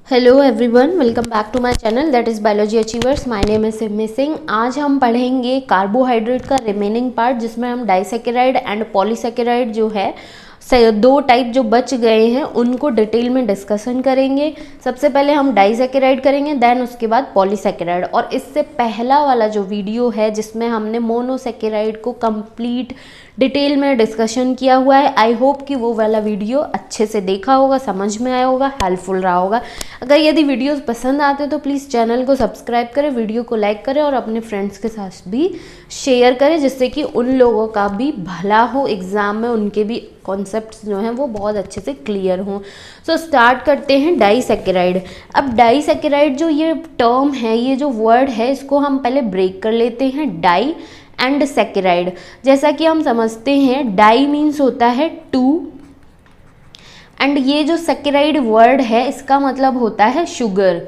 Hello everyone, welcome back to my channel that is biology achievers. My name is Simi Singh. आज हम पढ़ेंगे carbohydrate का remaining part, जिसमें हम डाइसैकेराइड एंड पॉलीसैकेराइड जो है दो टाइप जो बच गए हैं उनको डिटेल में डिस्कशन करेंगे। सबसे पहले हम डाइसैकेराइड करेंगे, देन उसके बाद पॉलीसैकेराइड। और इससे पहला वाला जो वीडियो है जिसमें हमने मोनोसैकेराइड को कंप्लीट डिटेल में डिस्कशन किया हुआ है, आई होप कि वो वाला वीडियो अच्छे से देखा होगा, समझ में आया होगा, हेल्पफुल रहा होगा। अगर यदि वीडियोस पसंद आते तो प्लीज़ चैनल को सब्सक्राइब करें, वीडियो को लाइक करें और अपने फ्रेंड्स के साथ भी शेयर करें, जिससे कि उन लोगों का भी भला हो, एग्ज़ाम में उनके भी कॉन्सेप्ट्स जो हैं वो बहुत अच्छे से क्लियर हों। सो स्टार्ट करते हैं डाइसैकेराइड। अब डाइसैकेराइड जो ये टर्म है, ये जो वर्ड है, इसको हम पहले ब्रेक कर लेते हैं। डाई एंड सैकेराइड, जैसा कि हम समझते हैं डाई मीन्स होता है टू, एंड ये जो सैकेराइड वर्ड है इसका मतलब होता है शुगर।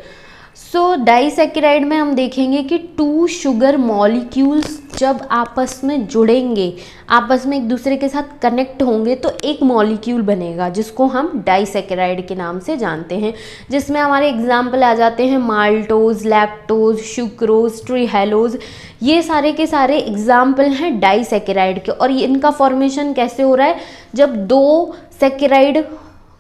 सो डाइसैकेराइड में हम देखेंगे कि टू शुगर मॉलिक्यूल्स जब आपस में जुड़ेंगे, आपस में एक दूसरे के साथ कनेक्ट होंगे तो एक मॉलिक्यूल बनेगा, जिसको हम डाइसैकेराइड के नाम से जानते हैं। जिसमें हमारे एग्जाम्पल आ जाते हैं माल्टोज, लैक्टोज, सुक्रोज, ट्रीहेलोज। ये सारे के सारे एग्जाम्पल हैं डाइसैकेराइड के। और इनका फॉर्मेशन कैसे हो रहा है? जब दो सैकेराइड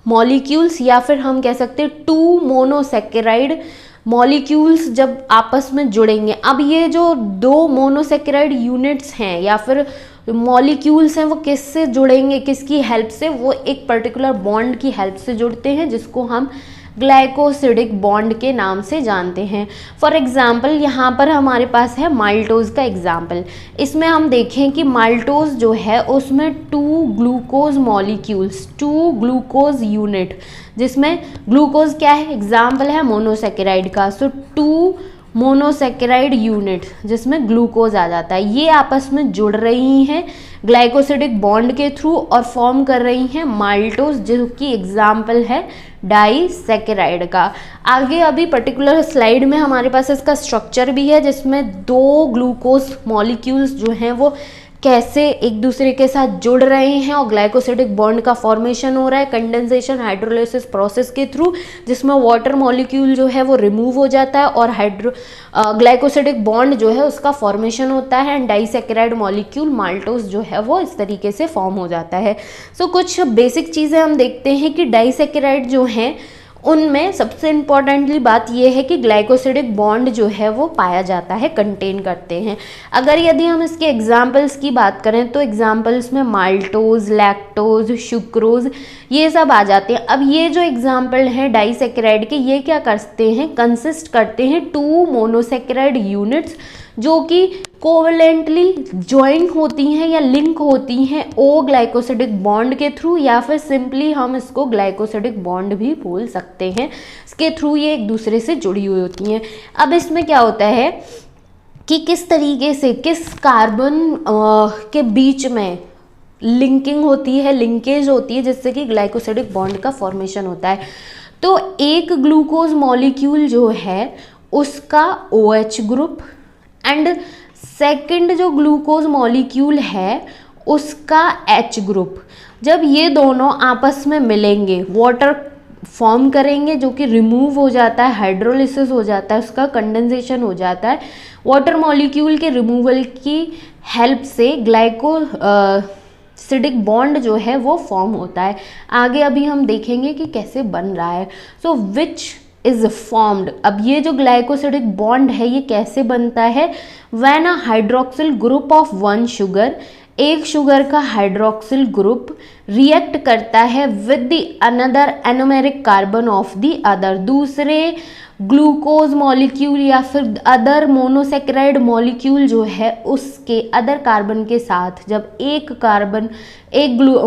मॉलिक्यूल्स या फिर हम कह सकते हैं टू मोनोसैकेराइड मॉलिक्यूल्स जब आपस में जुड़ेंगे। अब ये जो दो मोनोसैकेराइड यूनिट्स हैं या फिर मॉलिक्यूल्स हैं, वो किससे जुड़ेंगे, किसकी हेल्प से? वो एक पर्टिकुलर बॉन्ड की हेल्प से जुड़ते हैं, जिसको हम ग्लाइकोसिडिक बॉन्ड के नाम से जानते हैं। फॉर एग्जाम्पल यहाँ पर हमारे पास है माल्टोज का एग्जाम्पल। इसमें हम देखें कि माल्टोज जो है उसमें two glucose molecules, two glucose unit, जिसमें ग्लूकोज क्या है? एग्जाम्पल है मोनोसैकेराइड का। सो टू मोनोसैकेराइड यूनिट जिसमें ग्लूकोज आ जाता है, ये आपस में जुड़ रही हैं ग्लाइकोसिडिक बॉन्ड के थ्रू और फॉर्म कर रही हैं माल्टोज, जो कि एग्जाम्पल है डाइसैकेराइड का। आगे अभी पर्टिकुलर स्लाइड में हमारे पास इसका स्ट्रक्चर भी है, जिसमें दो ग्लूकोज मॉलिक्यूल्स जो हैं वो कैसे एक दूसरे के साथ जुड़ रहे हैं और ग्लाइकोसिडिक बॉन्ड का फॉर्मेशन हो रहा है कंडेंसेशन हाइड्रोलाइसिस प्रोसेस के थ्रू, जिसमें वाटर मॉलिक्यूल जो है वो रिमूव हो जाता है और ग्लाइकोसिडिक बॉन्ड जो है उसका फॉर्मेशन होता है, एंड डाइसैकेराइड मॉलिक्यूल माल्टोज जो है वो इस तरीके से फॉर्म हो जाता है। सो कुछ बेसिक चीज़ें हम देखते हैं कि डाइसैकेराइड जो हैं उनमें सबसे इम्पॉर्टेंटली बात यह है कि ग्लाइकोसिडिक बॉन्ड जो है वो पाया जाता है, कंटेन करते हैं। अगर यदि हम इसके एग्जाम्पल्स की बात करें तो एग्जाम्पल्स में माल्टोज, लैक्टोज, सुक्रोज ये सब आ जाते हैं। अब ये जो एग्जाम्पल हैं डाइसैकेराइड के, ये क्या करते हैं? कंसिस्ट करते हैं टू मोनोसैकेराइड यूनिट्स जो कि कोवलेंटली ज्वाइंट होती हैं या लिंक होती हैं ओ ग्लाइकोसिडिक बॉन्ड के थ्रू, या फिर सिंपली हम इसको ग्लाइकोसिडिक बॉन्ड भी बोल सकते हैं। इसके थ्रू ये एक दूसरे से जुड़ी हुई होती हैं। अब इसमें क्या होता है कि किस तरीके से किस कार्बन के बीच में लिंकिंग होती है, लिंकेज होती है, जिससे कि ग्लाइकोसिडिक बॉन्ड का फॉर्मेशन होता है। तो एक ग्लूकोज मॉलिक्यूल जो है उसका OH ग्रुप एंड सेकंड जो ग्लूकोज मॉलिक्यूल है उसका H ग्रुप, जब ये दोनों आपस में मिलेंगे वाटर फॉर्म करेंगे, जो कि रिमूव हो जाता है, हाइड्रोलिसिस हो जाता है, उसका कंडेंसेशन हो जाता है। वाटर मॉलिक्यूल के रिमूवल की हेल्प से ग्लाइकोसिडिक बॉन्ड जो है वो फॉर्म होता है। आगे अभी हम देखेंगे कि कैसे बन रहा है। सो विच इज फॉर्म्ड। अब ये जो ग्लाइकोसिडिक बॉन्ड है ये कैसे बनता है? When a hydroxyl group of one sugar, एक शुगर का हाइड्रोक्सिल ग्रुप रिएक्ट करता है with the another anomeric carbon of the other, दूसरे ग्लूकोज मॉलिक्यूल या फिर अदर मोनोसैकेराइड मॉलिक्यूल जो है उसके अदर कार्बन के साथ जब एक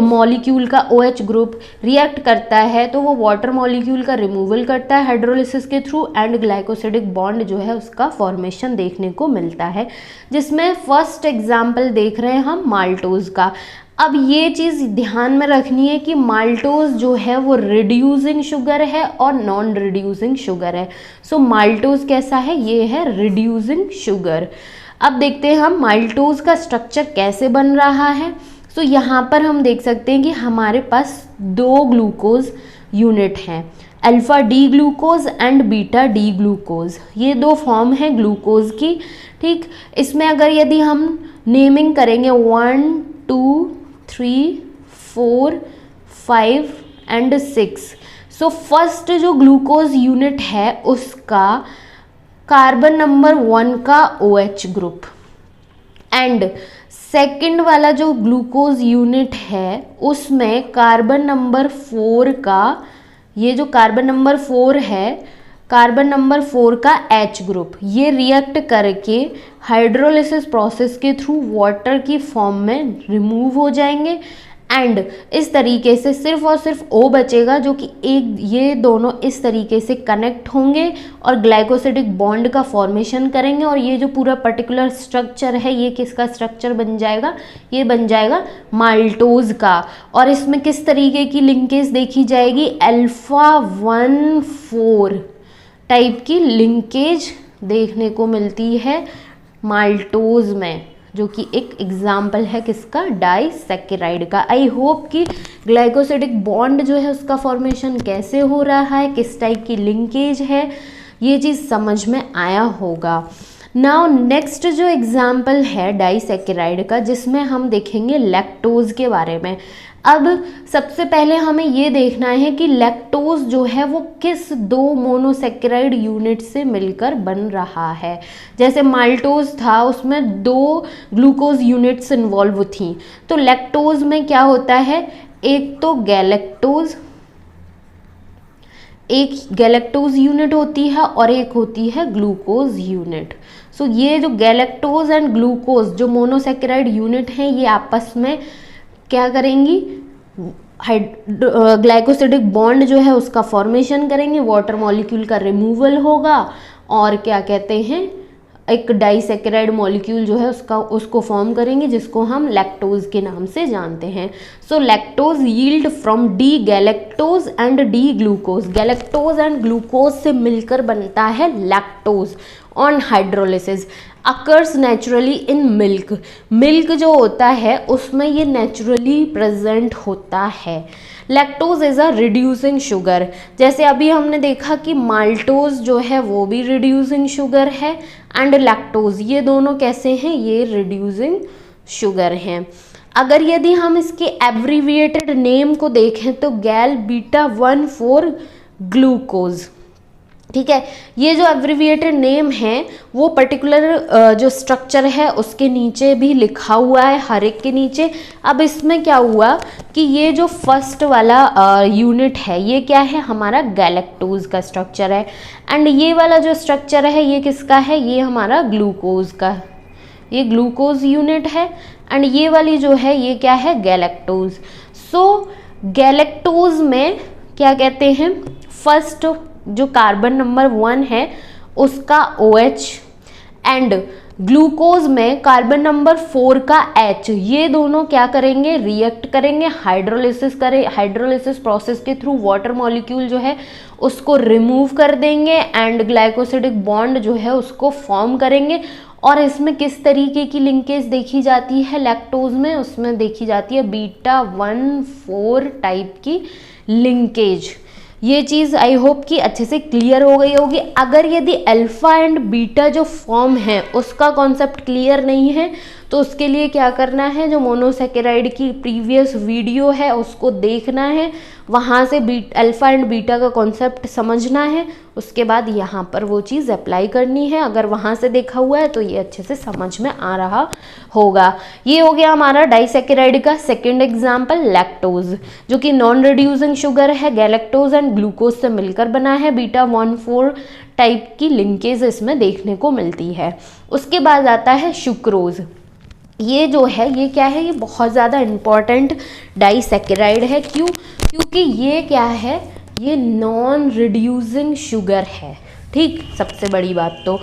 मॉलिक्यूल का OH ग्रुप रिएक्ट करता है तो वो वाटर मॉलिक्यूल का रिमूवल करता है हाइड्रोलिसिस के थ्रू, एंड ग्लाइकोसिडिक बॉन्ड जो है उसका फॉर्मेशन देखने को मिलता है, जिसमें फर्स्ट एग्जाम्पल देख रहे हैं हम माल्टोज का। अब ये चीज़ ध्यान में रखनी है कि माल्टोज जो है वो रिड्यूसिंग शुगर है और नॉन रिड्यूसिंग शुगर है। सो माल्टोज कैसा है? ये है रिड्यूसिंग शुगर। अब देखते हैं हम माल्टोज का स्ट्रक्चर कैसे बन रहा है। सो यहाँ पर हम देख सकते हैं कि हमारे पास दो ग्लूकोज यूनिट हैं alpha D glucose and beta D glucose, ये दो फॉर्म है ग्लूकोज की। ठीक, इसमें अगर यदि हम नेमिंग करेंगे 1 2 3 4 5 एंड 6, सो फर्स्ट जो ग्लूकोज यूनिट है उसका कार्बन नंबर 1 का OH ग्रुप, एंड सेकंड वाला जो ग्लूकोज यूनिट है उसमें कार्बन नंबर 4 का, ये जो कार्बन नंबर 4 है, कार्बन नंबर 4 का H ग्रुप, ये रिएक्ट करके हाइड्रोलिसिस प्रोसेस के थ्रू वाटर की फॉर्म में रिमूव हो जाएंगे, एंड इस तरीके से सिर्फ और सिर्फ O बचेगा जो कि एक, ये दोनों इस तरीके से कनेक्ट होंगे और ग्लाइकोसिडिक बॉन्ड का फॉर्मेशन करेंगे, और ये जो पूरा पर्टिकुलर स्ट्रक्चर है ये किसका स्ट्रक्चर बन जाएगा, ये बन जाएगा माल्टोज का। और इसमें किस तरीके की लिंकेज देखी जाएगी, अल्फा 1,4 टाइप की लिंकेज देखने को मिलती है माल्टोज में, जो कि एक एग्जाम्पल है किसका, डाइसैकेराइड का। आई होप कि ग्लाइकोसिडिक बॉन्ड जो है उसका फॉर्मेशन कैसे हो रहा है, किस टाइप की लिंकेज है, ये चीज़ समझ में आया होगा। नाउ नेक्स्ट जो एग्जाम्पल है डाइसैकेराइड का, जिसमें हम देखेंगे लैक्टोज के बारे में। अब सबसे पहले हमें ये देखना है कि लैक्टोज जो है वो किस दो मोनोसेकेराइड यूनिट से मिलकर बन रहा है। जैसे माल्टोज था उसमें 2 ग्लूकोज यूनिट्स इन्वॉल्व थी, तो लैक्टोज में क्या होता है, एक तो गैलेक्टोज, एक गैलेक्टोज यूनिट होती है और एक होती है ग्लूकोज यूनिट। सो ये जो गैलेक्टोज एंड ग्लूकोज जो मोनोसेकेराइड यूनिट हैं ये आपस में क्या करेंगी, ग्लाइकोसिडिक बॉन्ड जो है उसका फॉर्मेशन करेंगे, वाटर मॉलिक्यूल का रिमूवल होगा, और क्या कहते हैं, एक डाइसैकेराइड मॉलिक्यूल जो है उसको फॉर्म करेंगे, जिसको हम लैक्टोज के नाम से जानते हैं। So lactose yield from D galactose and D glucose, galactose and glucose से मिलकर बनता है lactose on hydrolysis, occurs naturally in milk, milk जो होता है उसमें ये नेचुरली प्रेजेंट होता है। Lactose is a reducing sugar, जैसे अभी हमने देखा कि माल्टोज जो है वो भी रिड्यूसिंग शुगर है, एंड लैक्टोज, ये दोनों कैसे हैं, ये रिड्यूसिंग शुगर हैं। अगर यदि हम इसके एब्रीविएटेड नेम को देखें तो गैल बीटा 1,4 ग्लूकोज, ठीक है, ये जो एब्रीविएटेड नेम है वो पर्टिकुलर जो स्ट्रक्चर है उसके नीचे भी लिखा हुआ है, हर एक के नीचे। अब इसमें क्या हुआ कि ये जो फर्स्ट वाला यूनिट है ये क्या है, हमारा गैलेक्टोज का स्ट्रक्चर है, एंड ये वाला जो स्ट्रक्चर है ये किसका है, ये हमारा ग्लूकोज का, ये ग्लूकोज यूनिट है, एंड ये वाली जो है ये क्या है, गैलेक्टोज। सो गैलेक्टोज में क्या कहते हैं, फर्स्ट जो कार्बन नंबर 1 है उसका OH, एंड ग्लूकोज में कार्बन नंबर 4 का H, ये दोनों क्या करेंगे, रिएक्ट करेंगे, हाइड्रोलिसिस प्रोसेस के थ्रू वाटर मॉलिक्यूल जो है उसको रिमूव कर देंगे, एंड ग्लाइकोसिडिक बॉन्ड जो है उसको फॉर्म करेंगे। और इसमें किस तरीके की लिंकेज देखी जाती है लैक्टोज में, उसमें देखी जाती है बीटा 1,4 टाइप की लिंकेज। ये चीज़ आई होप कि अच्छे से क्लियर हो गई होगी। अगर यदि अल्फा एंड बीटा जो फॉर्म है उसका कॉन्सेप्ट क्लियर नहीं है तो उसके लिए क्या करना है, जो मोनोसेकेराइड की प्रीवियस वीडियो है उसको देखना है, वहाँ से अल्फा एंड बीटा का कॉन्सेप्ट समझना है, उसके बाद यहाँ पर वो चीज़ अप्लाई करनी है। अगर वहाँ से देखा हुआ है तो ये अच्छे से समझ में आ रहा होगा। ये हो गया हमारा डाइसैकेराइड का सेकेंड एग्जाम्पल लैक्टोज, जो कि नॉन रिड्यूसिंग शुगर है, गैलेक्टोज एंड ग्लूकोज से मिलकर बना है, बीटा 1,4 टाइप की लिंकेज इसमें देखने को मिलती है। उसके बाद आता है सुक्रोज। ये जो है ये क्या है, ये बहुत ज़्यादा इम्पॉर्टेंट डाइसैकेराइड है। क्यों? क्योंकि ये क्या है, ये नॉन रिड्यूसिंग शुगर है, ठीक, सबसे बड़ी बात तो।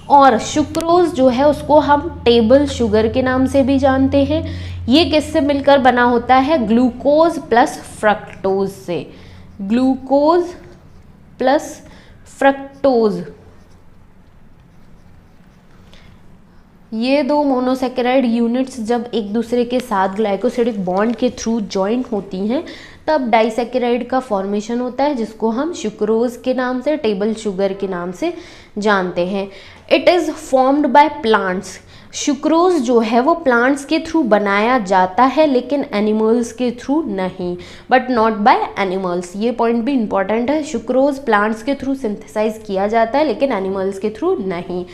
और सुक्रोज जो है उसको हम टेबल शुगर के नाम से भी जानते हैं। ये किससे मिलकर बना होता है, ग्लूकोज प्लस फ्रक्टोज से, ग्लूकोज प्लस फ्रक्टोज, ये दो मोनोसेकेराइड यूनिट्स जब एक दूसरे के साथ ग्लाइकोसिडिक बॉन्ड के थ्रू जॉइन होती हैं तब डाइसैकेराइड का फॉर्मेशन होता है, जिसको हम सुक्रोज के नाम से, टेबल शुगर के नाम से जानते हैं। It is formed by plants. Sucrose जो है वो प्लांट्स के थ्रू बनाया जाता है, लेकिन एनिमल्स के थ्रू नहीं, बट नॉट बाय एनिमल्स। ये पॉइंट भी इंपॉर्टेंट है, सुक्रोज प्लांट्स के थ्रू सिंथेसाइज किया जाता है, लेकिन एनिमल्स के थ्रू नहीं।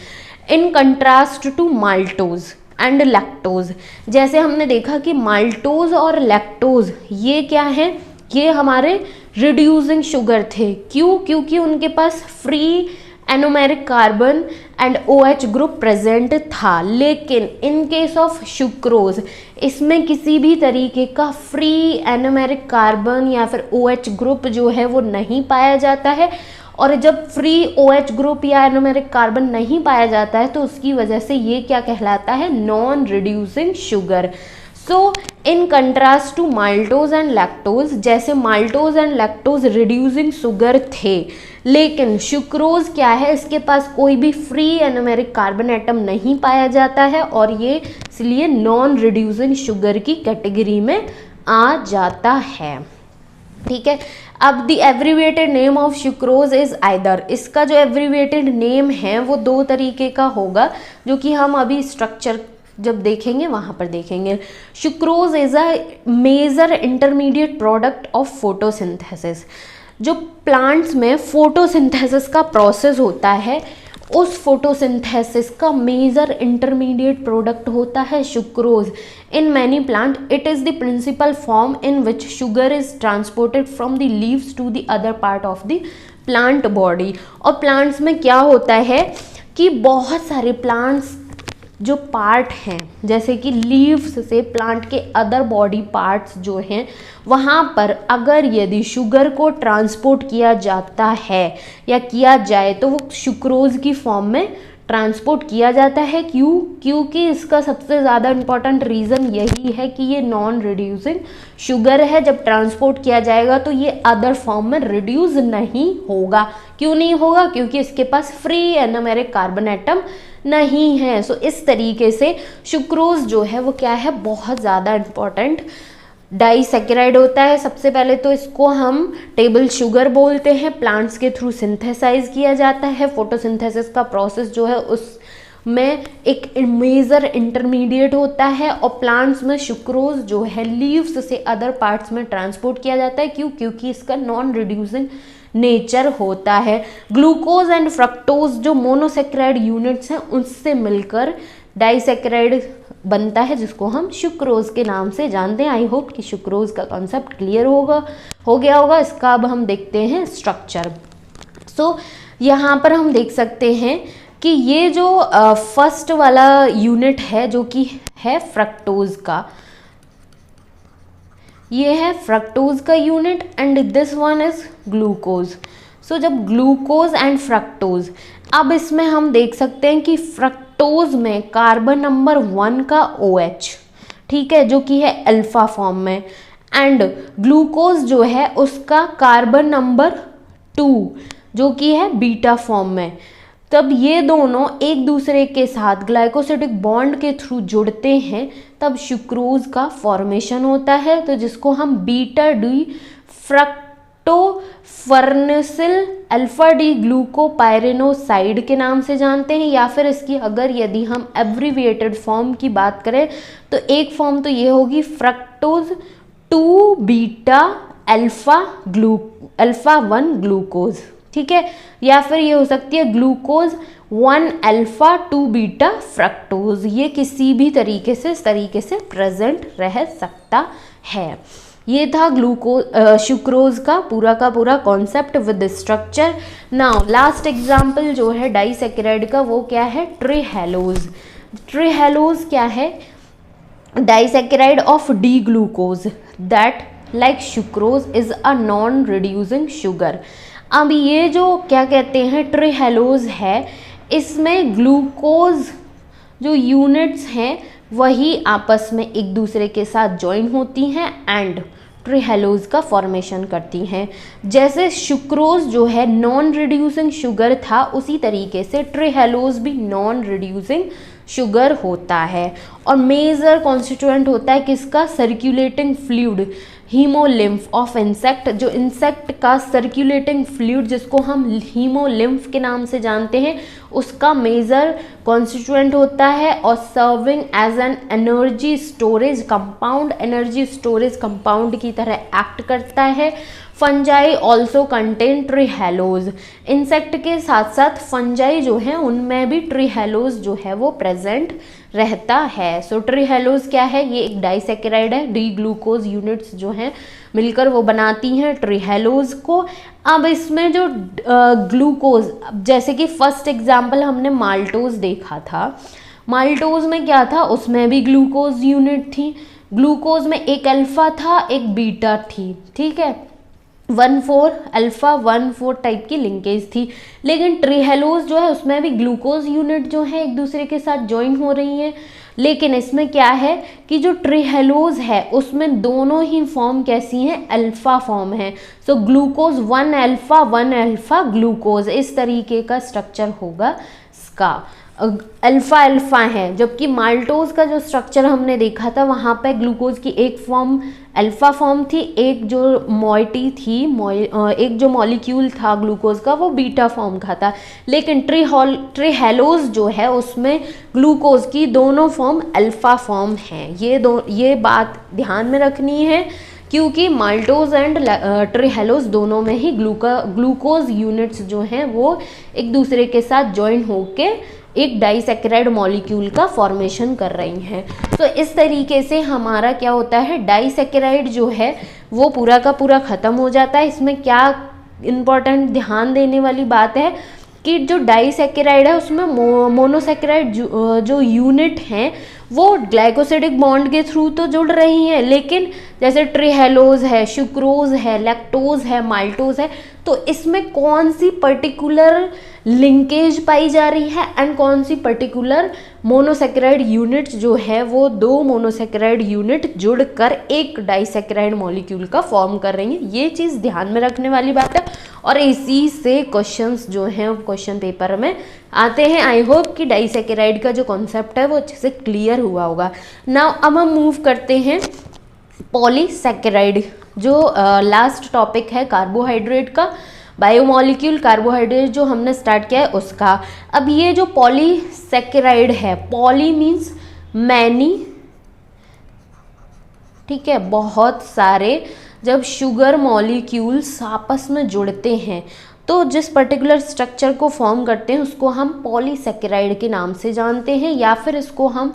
In contrast to maltose and lactose, जैसे हमने देखा कि माल्टोज और लैक्टोज ये क्या है, ये हमारे रिड्यूसिंग शुगर थे। क्यों? क्योंकि उनके पास free anomeric carbon and OH group present था। लेकिन इन केस ऑफ सुक्रोज इसमें किसी भी तरीके का फ्री एनोमेरिक कार्बन या फिर OH ग्रुप जो है वो नहीं पाया जाता है। और जब फ्री OH ग्रुप या एनोमेरिक कार्बन नहीं पाया जाता है तो उसकी वजह से ये क्या कहलाता है, non reducing sugar. So in contrast to maltose and lactose, जैसे maltose and lactose reducing sugar थे, लेकिन सुक्रोज क्या है, इसके पास कोई भी फ्री एनोमेरिक कार्बन एटम नहीं पाया जाता है और ये इसलिए नॉन रिड्यूसिंग शुगर की कैटेगरी में आ जाता है। ठीक है। अब the abbreviated name of sucrose is either, इसका जो एब्रीविएटेड नेम है वो दो तरीके का होगा, जो कि हम अभी स्ट्रक्चर जब देखेंगे वहाँ पर देखेंगे। Sucrose is a major intermediate product of photosynthesis. जो प्लांट्स में फोटोसिंथेसिस का प्रोसेस होता है, उस फोटोसिंथेसिस का मेजर इंटरमीडिएट प्रोडक्ट होता है sucrose. In many plant it is the principal form in which sugar is transported from the leaves to the other part of the plant body. और plants में क्या होता है कि बहुत सारे प्लांट्स जो पार्ट हैं, जैसे कि लीव्स से प्लांट के अदर बॉडी पार्ट्स जो हैं, वहाँ पर अगर यदि शुगर को ट्रांसपोर्ट किया जाता है या किया जाए तो वो सुक्रोज की फॉर्म में ट्रांसपोर्ट किया जाता है। क्यों? क्योंकि इसका सबसे ज़्यादा इम्पॉर्टेंट रीज़न यही है कि ये नॉन रिड्यूसिंग शुगर है। जब ट्रांसपोर्ट किया जाएगा तो ये अदर फॉर्म में रिड्यूस नहीं होगा। क्यों नहीं होगा? क्योंकि इसके पास फ्री एनोमेरिक कार्बन एटम नहीं है। सो इस तरीके से सुक्रोज जो है वो क्या है, बहुत ज़्यादा इम्पॉर्टेंट डाइसैकेराइड होता है। सबसे पहले तो इसको हम टेबल शुगर बोलते हैं। प्लांट्स के थ्रू सिंथेसाइज किया जाता है। फोटोसिंथेसिस का प्रोसेस जो है उसमें एक मेजर इंटरमीडिएट होता है और प्लांट्स में सुक्रोज जो है लीव्स से अदर पार्ट्स में ट्रांसपोर्ट किया जाता है। क्यों? क्योंकि इसका नॉन रिड्यूसिंग नेचर होता है। ग्लूकोज एंड फ्रक्टोज जो मोनोसेक्राइड यूनिट्स हैं उससे मिलकर डाइसैकेराइड बनता है, जिसको हम सुक्रोज के नाम से जानते हैं। आई होप कि सुक्रोज का कॉन्सेप्ट क्लियर हो गया होगा। इसका अब हम देखते हैं स्ट्रक्चर। सो यहाँ पर हम देख सकते हैं कि ये जो फर्स्ट वाला यूनिट है जो कि है फ्रक्टोज का, ये है फ्रक्टोज का unit and this one is glucose. So जब ग्लूकोज एंड फ्रक्टोज, अब इसमें हम देख सकते हैं कि फ्रक्टोज में कार्बन नंबर 1 का OH, ठीक है, जो कि है अल्फा फॉर्म में, एंड ग्लूकोज जो है उसका कार्बन नंबर 2 जो कि है बीटा फॉर्म में। तब ये दोनों एक दूसरे के साथ ग्लाइकोसिडिक बॉन्ड के थ्रू जुड़ते हैं, तब सुक्रोज का फॉर्मेशन होता है। तो जिसको हम बीटा डी फ्रक्टोफर्नेसिल अल्फा डी ग्लूकोपाइरेनोसाइड के नाम से जानते हैं। या फिर इसकी अगर यदि हम एब्रीविएटेड फॉर्म की बात करें तो एक फॉर्म तो ये होगी फ्रक्टोज 2 बीटा अल्फा 1 ग्लूकोज, ठीक है। या फिर ये हो सकती है ग्लूकोज 1 अल्फा 2 बीटा फ्रक्टोज। ये किसी भी तरीके से इस तरीके से प्रेजेंट रह सकता है। ये था सुक्रोज का पूरा concept with structure. Now last example जो है डाइसैकेराइड का, वो क्या है, ट्रिहेलोज। ट्रिहेलोज क्या है, disaccharide of D glucose that like sucrose is a non reducing sugar. अब ये जो क्या कहते हैं ट्रिहेलोज है, इसमें ग्लूकोज जो यूनिट्स हैं वही आपस में एक दूसरे के साथ ज्वाइन होती हैं एंड ट्रिहेलोज का फॉर्मेशन करती हैं। जैसे सुक्रोज जो है नॉन रिड्यूसिंग शुगर था, उसी तरीके से ट्रिहेलोज भी नॉन रिड्यूसिंग शुगर होता है। और मेजर कॉन्स्टिट्यूएंट होता है किसका, circulating fluid haemolymph of insect, जो इंसेक्ट का सर्कुलेटिंग फ्लूइड जिसको हम हीमोलिम्फ के नाम से जानते हैं, उसका मेजर कॉन्स्टिट्यूएंट होता है और serving as an energy storage compound, energy storage compound की तरह एक्ट करता है। Fungi also contain trehalose, insect के साथ साथ फंजाई जो है उनमें भी ट्रीहेलोज जो है वो प्रेजेंट रहता है। सो ट्रीहेलोज क्या है, ये एक डाइसेकेराइड है, डी ग्लूकोज यूनिट्स जो हैं मिलकर वो बनाती हैं ट्रीहेलोज को। अब इसमें जो ग्लूकोज, जैसे कि फर्स्ट एग्जाम्पल हमने माल्टोज देखा था, माल्टोज में क्या था, उसमें भी ग्लूकोज यूनिट थी। ग्लूकोज में एक अल्फा था एक बीटा थी, ठीक है, 1,4 अल्फा 1,4 टाइप की लिंकेज थी। लेकिन ट्रीहेलोज जो है उसमें भी ग्लूकोज यूनिट जो है एक दूसरे के साथ ज्वाइन हो रही हैं, लेकिन इसमें क्या है कि जो ट्रीहेलोज है उसमें दोनों ही फॉर्म कैसी हैं, अल्फा फॉर्म है। सो ग्लूकोज 1 अल्फा ग्लूकोज, इस तरीके का स्ट्रक्चर होगा इसका, अल्फा अल्फा है। जबकि माल्टोज का जो स्ट्रक्चर हमने देखा था वहाँ पे ग्लूकोज की एक फॉर्म अल्फा फॉर्म थी, एक जो मॉइटी थी, एक जो मॉलिक्यूल था ग्लूकोज का वो बीटा फॉर्म का था। लेकिन ट्रीहेलोज जो है उसमें ग्लूकोज की दोनों फॉर्म अल्फा फॉर्म हैं। ये बात ध्यान में रखनी है क्योंकि माल्टोज एंड ट्रीहेलोज दोनों में ही ग्लूकोज यूनिट्स जो हैं वो एक दूसरे के साथ ज्वाइन होके एक डाइसेकेराइड मॉलिक्यूल का फॉर्मेशन कर रही हैं। तो इस तरीके से हमारा क्या होता है, डाइसेकेराइड जो है वो पूरा का पूरा ख़त्म हो जाता है। इसमें क्या इम्पोर्टेंट ध्यान देने वाली बात है कि जो डाइसेकेराइड है उसमें मोनोसेकेराइड जो यूनिट हैं वो ग्लाइकोसिडिक बॉन्ड के थ्रू तो जुड़ रही हैं, लेकिन जैसे ट्रीहेलोज है, सुक्रोज है, लैक्टोज है, माल्टोज है, तो इसमें कौन सी पर्टिकुलर लिंकेज पाई जा रही है एंड कौन सी पर्टिकुलर मोनोसेकेराइड यूनिट जो है वो दो मोनोसेकेराइड यूनिट जुड़कर एक डाइसेकेराइड मॉलिक्यूल का फॉर्म कर रही हैं। ये चीज़ ध्यान में रखने वाली बात है और इसी से क्वेश्चंस जो हैं क्वेश्चन पेपर में आते हैं। आई होप कि डाइसेकेराइड का जो कॉन्सेप्ट है वो अच्छे से क्लियर हुआ होगा। नाउ अब हम मूव करते हैं पॉलीसेकेराइड, जो लास्ट टॉपिक है कार्बोहाइड्रेट का, बायोमॉलिक्यूल कार्बोहाइड्रेट जो हमने स्टार्ट किया है उसका। अब ये जो पॉलीसेकेराइड है, पॉली मीन्स मैनी, ठीक है, बहुत सारे, जब शुगर मॉलिक्यूल्स आपस में जुड़ते हैं तो जिस पर्टिकुलर स्ट्रक्चर को फॉर्म करते हैं उसको हम पॉलीसेकेराइड के नाम से जानते हैं, या फिर इसको हम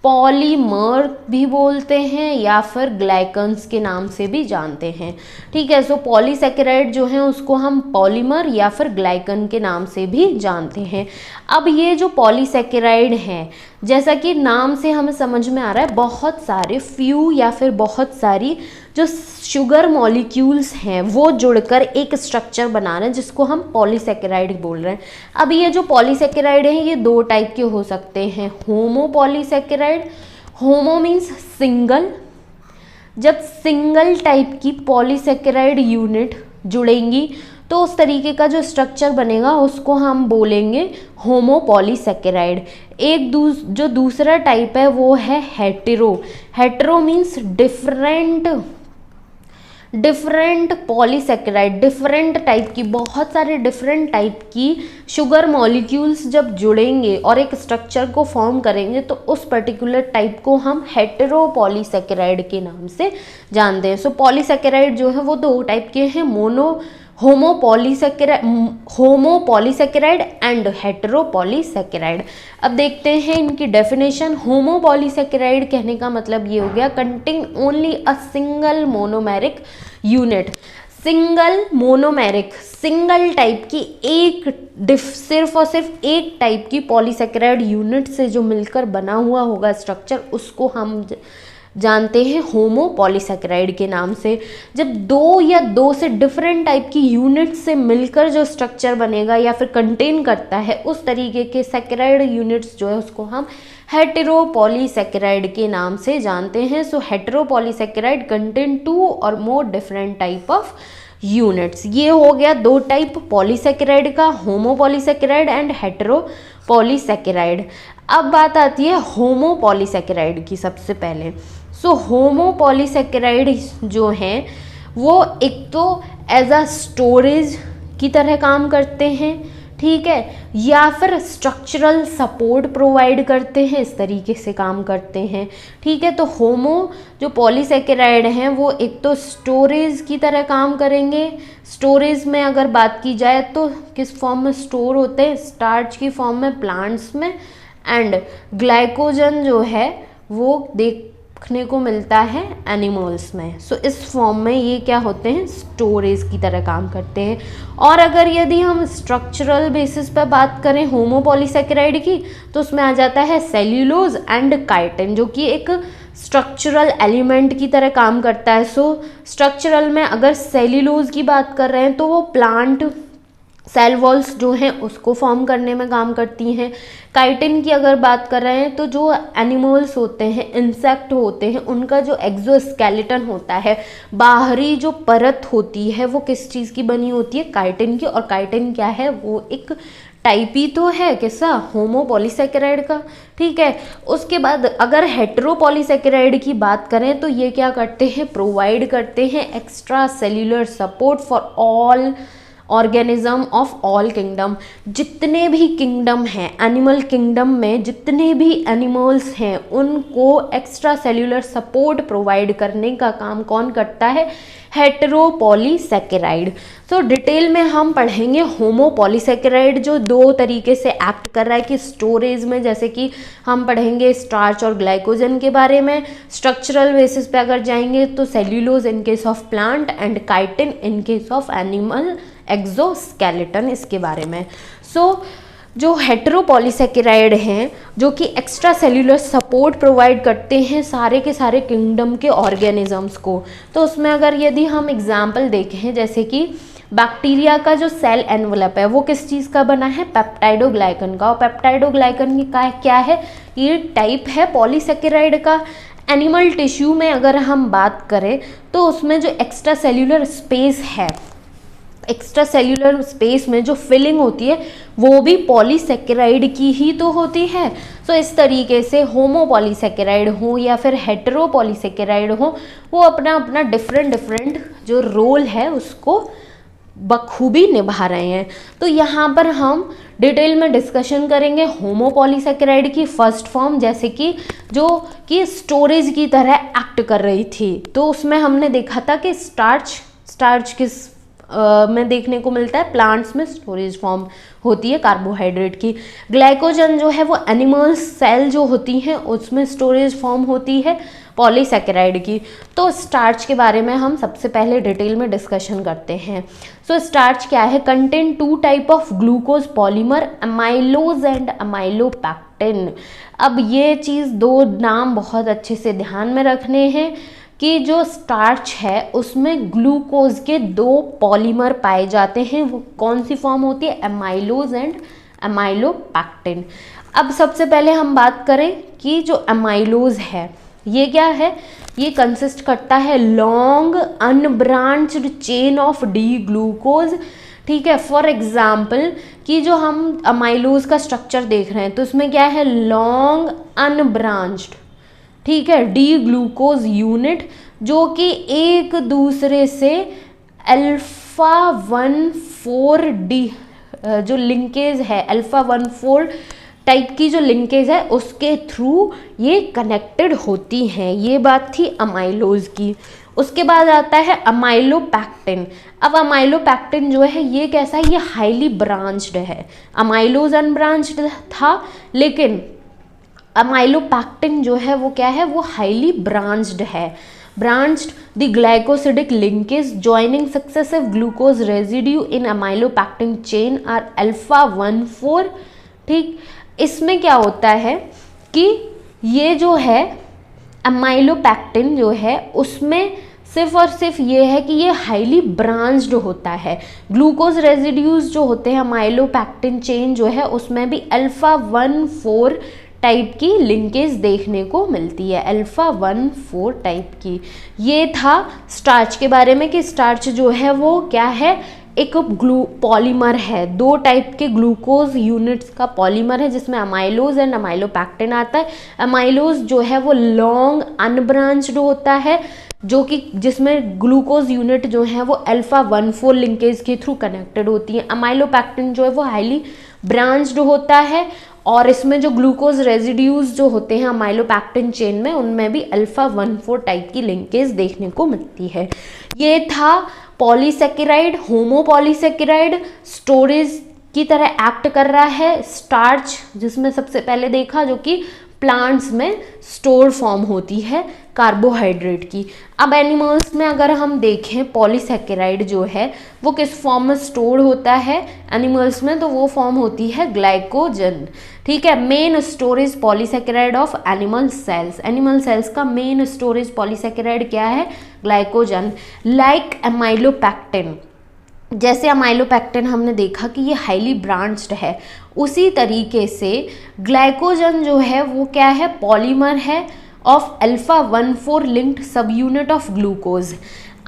पॉलीमर भी बोलते हैं या फिर ग्लाइकन्स के नाम से भी जानते हैं, ठीक है। सो पॉलीसेकेराइड जो है उसको हम पॉलीमर या फिर ग्लाइकन के नाम से भी जानते हैं। अब ये जो पॉलीसेकेराइड हैं, जैसा कि नाम से हमें समझ में आ रहा है, बहुत सारे फ्यू या फिर बहुत सारी जो शुगर मॉलिक्यूल्स हैं वो जुड़कर एक स्ट्रक्चर बना रहे हैं जिसको हम पॉलीसेकेराइड बोल रहे हैं। अब ये जो पॉलीसेकेराइड हैं ये दो टाइप के हो सकते हैं, होमो पॉलीसेकेराइड, होमो मीन्स सिंगल, जब सिंगल टाइप की पॉलीसेकेराइड यूनिट जुड़ेंगी तो उस तरीके का जो स्ट्रक्चर बनेगा उसको हम बोलेंगे होमो पॉलीसेकेराइड। जो दूसरा टाइप है वो है hetero, hetero means different polysaccharide, different type की, बहुत सारे डिफरेंट टाइप की शुगर मॉलिक्यूल्स जब जुड़ेंगे और एक स्ट्रक्चर को फॉर्म करेंगे तो उस पर्टिकुलर टाइप को हम हेटेरो पॉलीसेकेराइड के नाम से जानते हैं। सो पॉलीसेकेराइड जो है वो दो टाइप के हैं, होमो पॉलीसेकेराइड एंड हेटेरो पॉलीसेकेराइड। अब देखते हैं इनकी डेफिनेशन। होमो पॉलीसेकेराइड कहने का मतलब ये हो गया contain only a single monomeric unit, single monomeric, single type की सिर्फ और सिर्फ एक टाइप की पॉलीसेकेराइड यूनिट से जो मिलकर बना हुआ होगा स्ट्रक्चर उसको हम जानते हैं होमो पॉलीसेकेराइड के नाम से। जब दो या दो से डिफरेंट टाइप की यूनिट से मिलकर जो स्ट्रक्चर बनेगा या फिर कंटेन करता है उस तरीके के सेकेराइड यूनिट्स जो है उसको हम हेटेरो पॉलीसेकेराइड के नाम से जानते हैं। सो हेटेरो पॉलीसेकेराइड कंटेन 2 और more different type of units. ये हो गया दो टाइप पॉलीसेकेराइड का, होमो पॉलीसेकेराइड एंड हेटेरो पॉलीसेकेराइड। अब बात आती है होमो पॉलीसेकेराइड की सबसे पहले। सो होमोपॉलीसेकेराइड जो हैं वो एक तो एज अ स्टोरेज की तरह काम करते हैं, ठीक है, या फिर स्ट्रक्चरल सपोर्ट प्रोवाइड करते हैं, इस तरीके से काम करते हैं, ठीक है। तो होमो जो पॉलीसेकेराइड हैं वो एक तो स्टोरेज की तरह काम करेंगे। स्टोरेज में अगर बात की जाए तो किस फॉर्म में स्टोर होते हैं, स्टार्च की फॉर्म में प्लांट्स में, एंड ग्लाइकोजन जो है वो देखने को मिलता है एनिमल्स में। सो इस फॉर्म में ये क्या होते हैं, स्टोरेज की तरह काम करते हैं। और अगर यदि हम स्ट्रक्चरल बेसिस पर बात करें होमोपॉलीसेकेराइड की, तो उसमें आ जाता है सेल्यूलोज एंड काइटिन, जो कि एक स्ट्रक्चरल एलिमेंट की तरह काम करता है। सो स्ट्रक्चरल में अगर सेल्यूलोज की बात कर रहे हैं तो वो प्लांट सेल वॉल्स जो हैं उसको फॉर्म करने में काम करती हैं। काइटिन की अगर बात कर रहे हैं तो जो एनिमल्स होते हैं, इंसेक्ट होते हैं, उनका जो एक्सोस्केलेटन होता है, बाहरी जो परत होती है, वो किस चीज़ की बनी होती है, काइटिन की। और काइटिन क्या है, वो एक टाइप ही तो है किसका, होमोपॉलीसेकेराइड का, ठीक है। उसके बाद अगर हेटेरोपॉलीसेकेराइड की बात करें तो ये क्या करते हैं, प्रोवाइड करते हैं extra cellular support for all organism of all kingdom. जितने भी किंगडम हैं, एनिमल किंगडम में जितने भी एनिमल्स हैं उनको एक्स्ट्रा सेल्यूलर सपोर्ट प्रोवाइड करने का काम कौन करता है, हेटेरोपॉलीसेकेराइड। तो डिटेल में हम पढ़ेंगे होमोपॉलीसेकेराइड जो दो तरीके से एक्ट कर रहा है कि स्टोरेज में, जैसे कि हम पढ़ेंगे स्टार्च और ग्लाइकोजन के बारे में। स्ट्रक्चरल बेसिस पे अगर जाएंगे तो cellulose in case of plant and chitin in case of animal exoskeleton, इसके बारे में। सो जो हेटेरोपॉलीसेकेराइड हैं जो कि एक्स्ट्रा सेल्यूलर सपोर्ट प्रोवाइड करते हैं सारे के सारे किंगडम के ऑर्गेनिजम्स को। तो उसमें अगर यदि हम एग्जाम्पल देखें, जैसे कि बैक्टीरिया का जो सेल एनवलप है वो किस चीज़ का बना है, पेप्टाइडोग्लाइकन का। और पेप्टाइडोग्लाइकन का क्या है, ये टाइप है पॉलीसेकेराइड का। एनिमल टिश्यू में अगर हम बात करें तो उसमें जो एक्स्ट्रा सेल्यूलर स्पेस है, एक्स्ट्रा सेल्यूलर स्पेस में जो फिलिंग होती है वो भी पॉलीसेकेराइड की ही तो होती है। सो इस तरीके से होमोपॉलीसेकेराइड हो या फिर हेटेरोपॉलीसेकेराइड हो, वो अपना अपना डिफरेंट जो रोल है उसको बखूबी निभा रहे हैं। तो यहाँ पर हम डिटेल में डिस्कशन करेंगे होमोपॉलीसेकेराइड की फर्स्ट फॉर्म, जैसे कि जो कि स्टोरेज की तरह एक्ट कर रही थी। तो उसमें हमने देखा था कि स्टार्च किस में देखने को मिलता है, प्लांट्स में स्टोरेज फॉर्म होती है कार्बोहाइड्रेट की। ग्लाइकोजन जो है वो एनिमल सेल जो होती हैं उसमें स्टोरेज फॉर्म होती है पॉलीसेकेराइड की। तो स्टार्च के बारे में हम सबसे पहले डिटेल में डिस्कशन करते हैं। सो स्टार्च क्या है, contain two type of glucose polymer, amylose and amylopectin. अब ये चीज़ दो नाम बहुत अच्छे से ध्यान में रखने हैं कि जो स्टार्च है उसमें ग्लूकोज के दो पॉलीमर पाए जाते हैं। वो कौन सी फॉर्म होती है, अमाइलोज एंड अमाइलोपैक्टिन। अब सबसे पहले हम बात करें कि जो अमाइलोज है ये क्या है, ये कंसिस्ट करता है long unbranched chain of D glucose, ठीक है। फॉर एग्जाम्पल कि जो हम अमाइलोज का स्ट्रक्चर देख रहे हैं तो उसमें क्या है, लॉन्ग अनब्रांच्ड, ठीक है, डी ग्लूकोज यूनिट जो कि एक दूसरे से अल्फा 1,4 डी जो लिंकेज है, अल्फा 1,4 टाइप की जो लिंकेज है उसके थ्रू ये कनेक्टेड होती हैं। ये बात थी अमाइलोज की। उसके बाद आता है अमाइलोपैक्टिन। अब अमाइलोपैक्टिन जो है ये कैसा है, ये हाईली ब्रांच्ड है। अमाइलोज अनब्रांच्ड था लेकिन अमाइलोपैक्टिन जो है वो क्या है, वो हाईली ब्रांच्ड है। Branched the glycosidic linkage joining successive glucose residue in amylopectin chain are alpha 1,4, ठीक। इसमें क्या होता है कि ये जो है अमाइलोपैक्टिन जो है उसमें सिर्फ और सिर्फ ये है कि ये हाईली ब्रांच्ड होता है। ग्लूकोज रेजिड्यूज जो होते हैं अमाइलोपैक्टिन चेन जो है उसमें भी अल्फा 1,4 टाइप की लिंकेज देखने को मिलती है, अल्फा 1,4 टाइप की। ये था स्टार्च के बारे में कि स्टार्च जो है वो क्या है, एक पॉलीमर है, 2 टाइप के ग्लूकोज यूनिट्स का पॉलीमर है जिसमें अमाइलोज एंड अमाइलोपैक्टिन आता है। अमाइलोज जो है वो लॉन्ग अनब्रांच्ड होता है, जो कि जिसमें ग्लूकोज यूनिट जो है वो अल्फा 1,4 लिंकेज के थ्रू कनेक्टेड होती है। अमाइलोपैक्टिन जो है वो हाईली ब्रांच्ड होता है, और इसमें जो ग्लूकोज रेजिड्यूज जो होते हैं अमाइलोपैक्टिन चेन में, उनमें भी अल्फा 1,4 टाइप की लिंकेज देखने को मिलती है। ये था पॉलीसेकेराइड। होमोपॉलीसेकेराइड स्टोरेज की तरह एक्ट कर रहा है। स्टार्च जिसमें सबसे पहले देखा, जो कि प्लांट्स में स्टोर फॉर्म होती है कार्बोहाइड्रेट की। अब एनिमल्स में अगर हम देखें पॉलीसेकेराइड जो है वो किस फॉर्म में स्टोर होता है एनिमल्स में, तो वो फॉर्म होती है ग्लाइकोजन। ठीक है, main storage polysaccharide of animal cells. Animal cells का मेन स्टोरेज पॉलीसेकेराइड क्या है? ग्लाइकोजन। लाइक अमाइलोपैक्टिन, जैसे अमाइलोपैक्टिन हमने देखा कि ये हाईली ब्रांच्ड है, उसी तरीके से ग्लाइकोजन जो है वो क्या है? पॉलीमर है ऑफ अल्फा 1,4 लिंक्ड सब यूनिट ऑफ ग्लूकोज।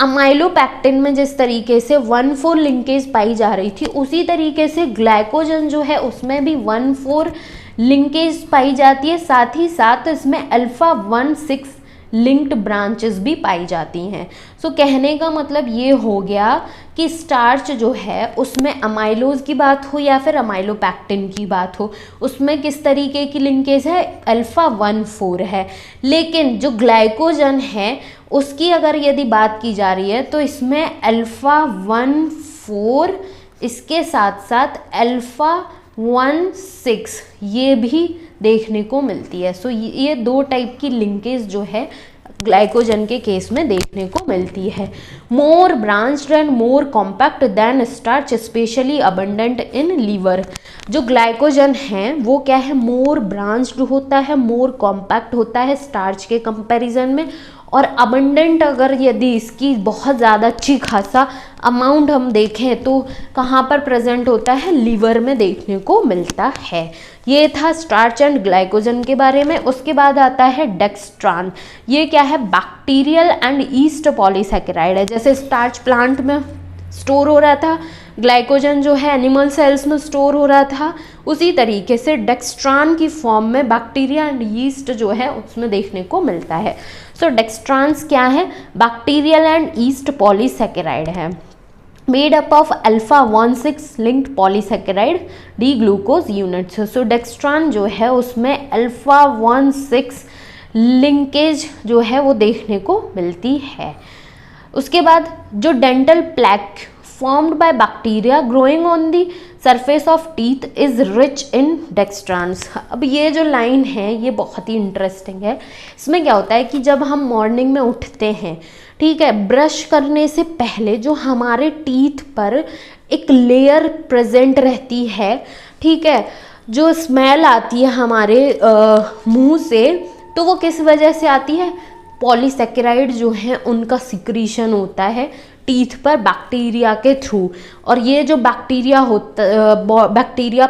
अमाइलोपैक्टिन में जिस तरीके से 1,4 लिंकेज पाई जा रही थी, उसी तरीके से ग्लाइकोजन जो है उसमें भी 1,4 लिंकेज पाई जाती है। साथ ही साथ इसमें अल्फा 1,6 लिंक्ड ब्रांचेस भी पाई जाती हैं। सो कहने का मतलब ये हो गया कि स्टार्च जो है उसमें अमाइलोज की बात हो या फिर अमाइलोपैक्टिन की बात हो, उसमें किस तरीके की लिंकेज है? अल्फा 1,4 है। लेकिन जो ग्लाइकोजन है उसकी अगर यदि बात की जा रही है तो इसमें अल्फा 1,4 इसके साथ साथ अल्फा 1,6 ये भी देखने को मिलती है। सो ये 2 टाइप की लिंकेज जो है ग्लाइकोजन के केस में देखने को मिलती है। More branched and more compact than starch, specially abundant in liver. जो ग्लाइकोजन है वो क्या है? मोर ब्रांच्ड होता है, मोर कॉम्पैक्ट होता है स्टार्च के कंपैरिजन में, और अबंडेंट अगर यदि इसकी बहुत ज़्यादा अच्छी खासा अमाउंट हम देखें तो कहाँ पर प्रेजेंट होता है? लीवर में देखने को मिलता है। ये था स्टार्च एंड ग्लाइकोजन के बारे में। उसके बाद आता है डेक्स्ट्रान। ये क्या है? बैक्टीरियल एंड ईस्ट पॉलीसेकेराइड है। जैसे स्टार्च प्लांट में स्टोर हो रहा था, ग्लाइकोजन जो है एनिमल सेल्स में स्टोर हो रहा था, उसी तरीके से डेक्स्ट्रान की फॉर्म में बैक्टीरिया एंड यीस्ट जो है उसमें देखने को मिलता है। सो डेक्स्ट्रान्स क्या है? बैक्टीरियल एंड ईस्ट पॉलीसेकेराइड है, made up of alpha 1,6 linked polysaccharide D glucose units. So dextran जो है उसमें अल्फा 1,6 लिंकेज जो है वो देखने को मिलती है। उसके बाद जो dental plaque formed by bacteria growing on the surface of teeth is rich in dextrans। अब ये जो लाइन है ये बहुत ही इंटरेस्टिंग है। इसमें क्या होता है कि जब हम मॉर्निंग में उठते हैं, ठीक है, ब्रश करने से पहले जो हमारे टीथ पर एक लेयर प्रेजेंट रहती है, ठीक है, जो स्मेल आती है हमारे मुंह से, तो वो किस वजह से आती है? पॉलीसेकेराइड जो है उनका सिक्रीशन होता है टीथ पर बैक्टीरिया के थ्रू, और ये जो बैक्टीरिया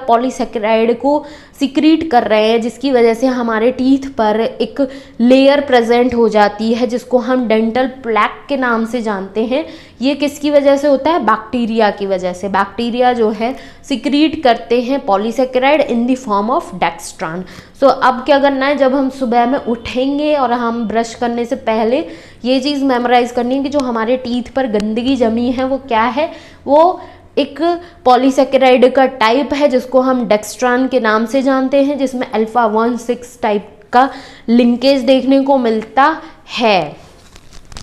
पॉलीसेकेराइड को सिक्रीट कर रहे हैं, जिसकी वजह से हमारे टीथ पर एक लेयर प्रेजेंट हो जाती है जिसको हम डेंटल प्लैक के नाम से जानते हैं। ये किसकी वजह से होता है? बैक्टीरिया की वजह से। बैक्टीरिया जो है सिक्रीट करते हैं polysaccharide in the form of dextran. So अब क्या करना है? जब हम सुबह में उठेंगे और हम ब्रश करने से पहले ये चीज़ मेमोराइज करनी है कि जो हमारे टीथ पर गंदगी जमी है वो क्या है? वो एक पॉलीसेकेराइड का टाइप है जिसको हम डेक्स्ट्रान के नाम से जानते हैं, जिसमें अल्फा 1,6 टाइप का लिंकेज देखने को मिलता है।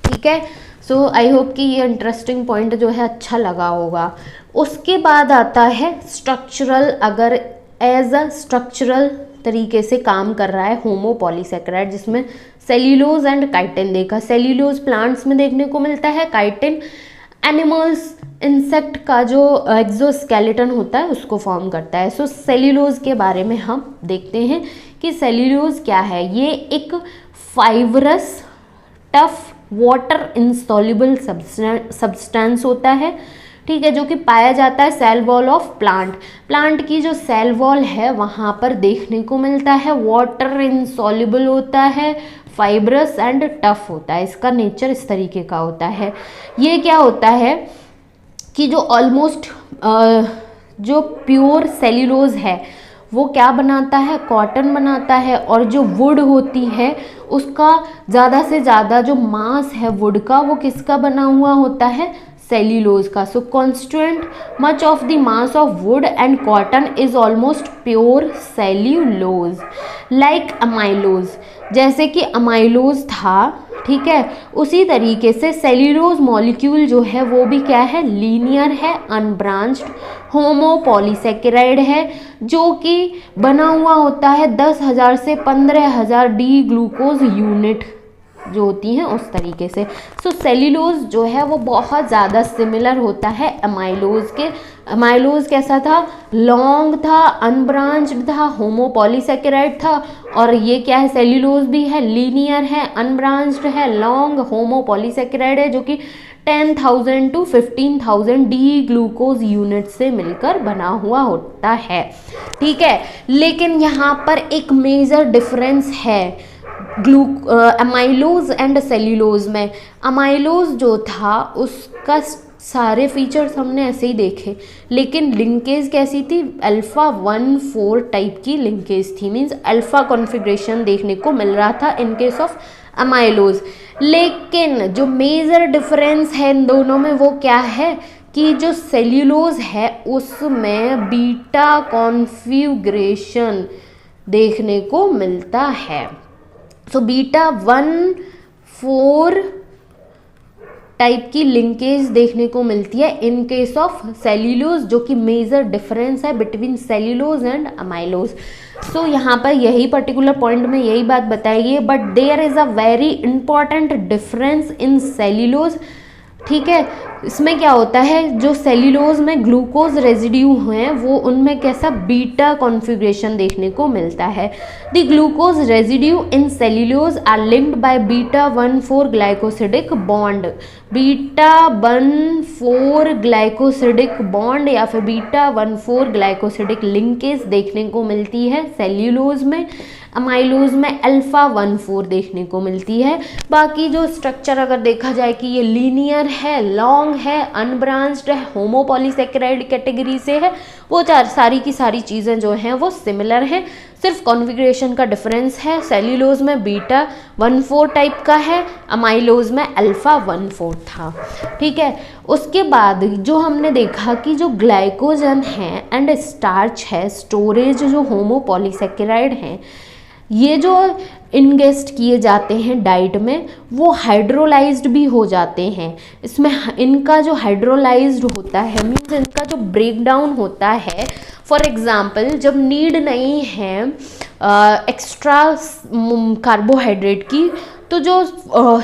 ठीक है, सो आई होप कि ये इंटरेस्टिंग पॉइंट जो है अच्छा लगा होगा। उसके बाद आता है स्ट्रक्चरल, अगर एज अ स्ट्रक्चरल तरीके से काम कर रहा है होमोपॉलीसेकेराइड, जिसमें सेल्यूलोज एंड काइटिन देखा। सेल्यूलोज प्लांट्स में देखने को मिलता है, काइटिन एनिमल्स इंसेक्ट का जो एक्सोस्केलेटन होता है उसको फॉर्म करता है। सो सेल्यूलोज के बारे में हम देखते हैं कि सेल्यूलोज क्या है। ये एक fibrous tough water insoluble substance होता है, ठीक है, जो कि पाया जाता है सेल वॉल ऑफ प्लांट की जो सेल वॉल है वहाँ पर देखने को मिलता है। वाटर इंसॉल्युबल होता है, फाइब्रस एंड टफ होता है। इसका नेचर इस तरीके का होता है। ये क्या होता है कि जो ऑलमोस्ट जो प्योर सेल्यूलोज है वो क्या बनाता है, कॉटन बनाता है, और जो वुड होती है उसका ज़्यादा से ज़्यादा जो मास है वुड का वो किसका बना हुआ होता है, सेल्यूलोज का। So constituent much of the mass of wood and cotton is almost pure cellulose like amylose, जैसे कि अमाइलोज था, ठीक है, उसी तरीके से सेल्यूलोज मॉलिक्यूल जो है वो भी क्या है, लीनियर है, अनब्रांच्ड होमोपॉलीसेकेराइड है, जो कि बना हुआ होता है 10,000 से 15,000 डी ग्लूकोज यूनिट जो होती हैं उस तरीके से। सो सेल्यूलोज जो है वो बहुत ज़्यादा सिमिलर होता है अमाइलोज के। अमाइलोज कैसा था, लॉन्ग था, अनब्रांच्ड था, होमोपॉलीसेकेराइड था, और ये क्या है, सेल्यूलोज भी है, लीनियर है, अनब्रांच्ड है, लॉन्ग होमोपॉलीसेकेराइड है, जो कि 10,000 to 15,000 डी ग्लूकोज यूनिट से मिलकर बना हुआ होता है, ठीक है। लेकिन यहाँ पर एक मेजर डिफरेंस है अमाइलोज एंड सेल्यूलोज में। अमाइलोज जो था उसका सारे फीचर्स हमने ऐसे ही देखे, लेकिन लिंकेज कैसी थी, अल्फा 1,4 टाइप की लिंकेज थी, मीन्स अल्फा कॉन्फ़िगरेशन देखने को मिल रहा था इन केस ऑफ अमाइलोज। लेकिन जो मेजर डिफरेंस है इन दोनों में वो क्या है कि जो सेल्यूलोज है उसमें बीटा कॉन्फ़िगरेशन देखने को मिलता है। सो बीटा 1,4 टाइप की लिंकेज देखने को मिलती है इन केस ऑफ सेल्यूलोज, जो कि मेजर डिफरेंस है बिटवीन सेल्यूलोज एंड अमाइलोज। सो यहाँ पर यही पर्टिकुलर पॉइंट में यही बात बताई है, but there is a very important difference in cellulose, ठीक है। इसमें क्या होता है, जो सेल्यूलोज में ग्लूकोज रेजिड्यू हैं वो उनमें कैसा बीटा कॉन्फ़िगरेशन देखने को मिलता है। The glucose residue in cellulose are linked by beta 1,4 glycosidic bond. Beta 1,4 glycosidic bond या फिर बीटा 1,4 ग्लाइकोसिडिक लिंकेज देखने को मिलती है सेल्यूलोज में। अमाइलोज में अल्फा 1,4 देखने को मिलती है। बाकी जो स्ट्रक्चर अगर देखा जाए कि ये लीनियर है, लॉन्ग है, अनब्रांच्ड है, होमोपॉलीसेकेराइड कैटेगरी से है, वो सारी की सारी चीज़ें जो हैं वो सिमिलर हैं, सिर्फ कॉन्फ़िगरेशन का डिफरेंस है। सेल्यूलोज में बीटा 1,4 टाइप का है, अमाइलोज में अल्फा 1,4 था, ठीक है। उसके बाद जो हमने देखा कि जो ग्लाइकोजन है एंड स्टार्च है, स्टोरेज जो होमोपॉलीसेकेराइड हैं, ये जो इनगेस्ट किए जाते हैं डाइट में वो हाइड्रोलाइज्ड भी हो जाते हैं। इसमें इनका जो हाइड्रोलाइज्ड होता है मीन्स इनका जो ब्रेक डाउन होता है, फॉर एग्ज़ाम्पल जब नीड नहीं है एक्स्ट्रा कार्बोहाइड्रेट की, तो जो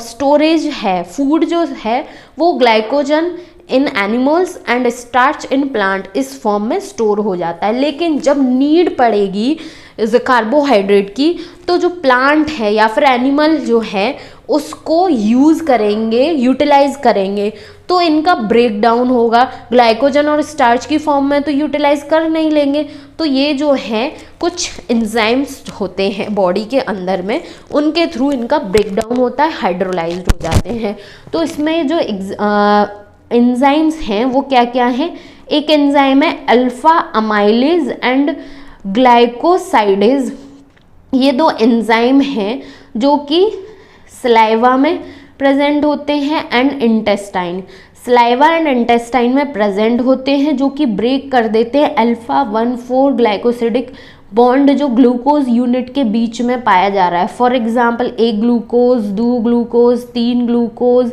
स्टोरेज है, फूड जो है वो glycogen in animals and starch in plant इस फॉर्म में स्टोर हो जाता है। लेकिन जब नीड पड़ेगी कार्बोहाइड्रेट की, तो जो प्लांट है या फिर एनिमल जो है उसको यूज़ करेंगे, यूटिलाइज करेंगे, तो इनका ब्रेक डाउन होगा। ग्लाइकोजन और स्टार्च की फॉर्म में तो यूटिलाइज कर नहीं लेंगे, तो ये जो है कुछ एंजाइम्स होते हैं बॉडी के अंदर में, उनके थ्रू इनका ब्रेक डाउन होता है, हाइड्रोलाइज्ड हो जाते हैं। तो इसमें जो एंजाइम्स हैं वो क्या क्या हैं, एक एंजाइम है अल्फा अमाइलेज एंड ग्लाइकोसाइडेज। ये दो एंजाइम हैं जो कि सलाइवा में प्रेजेंट होते हैं and intestine. Saliva and intestine में प्रेजेंट होते हैं जो कि ब्रेक कर देते हैं अल्फा 1,4 ग्लाइकोसिडिक बॉन्ड जो ग्लूकोज यूनिट के बीच में पाया जा रहा है। For example 1 glucose, 2 glucose, 3 glucose,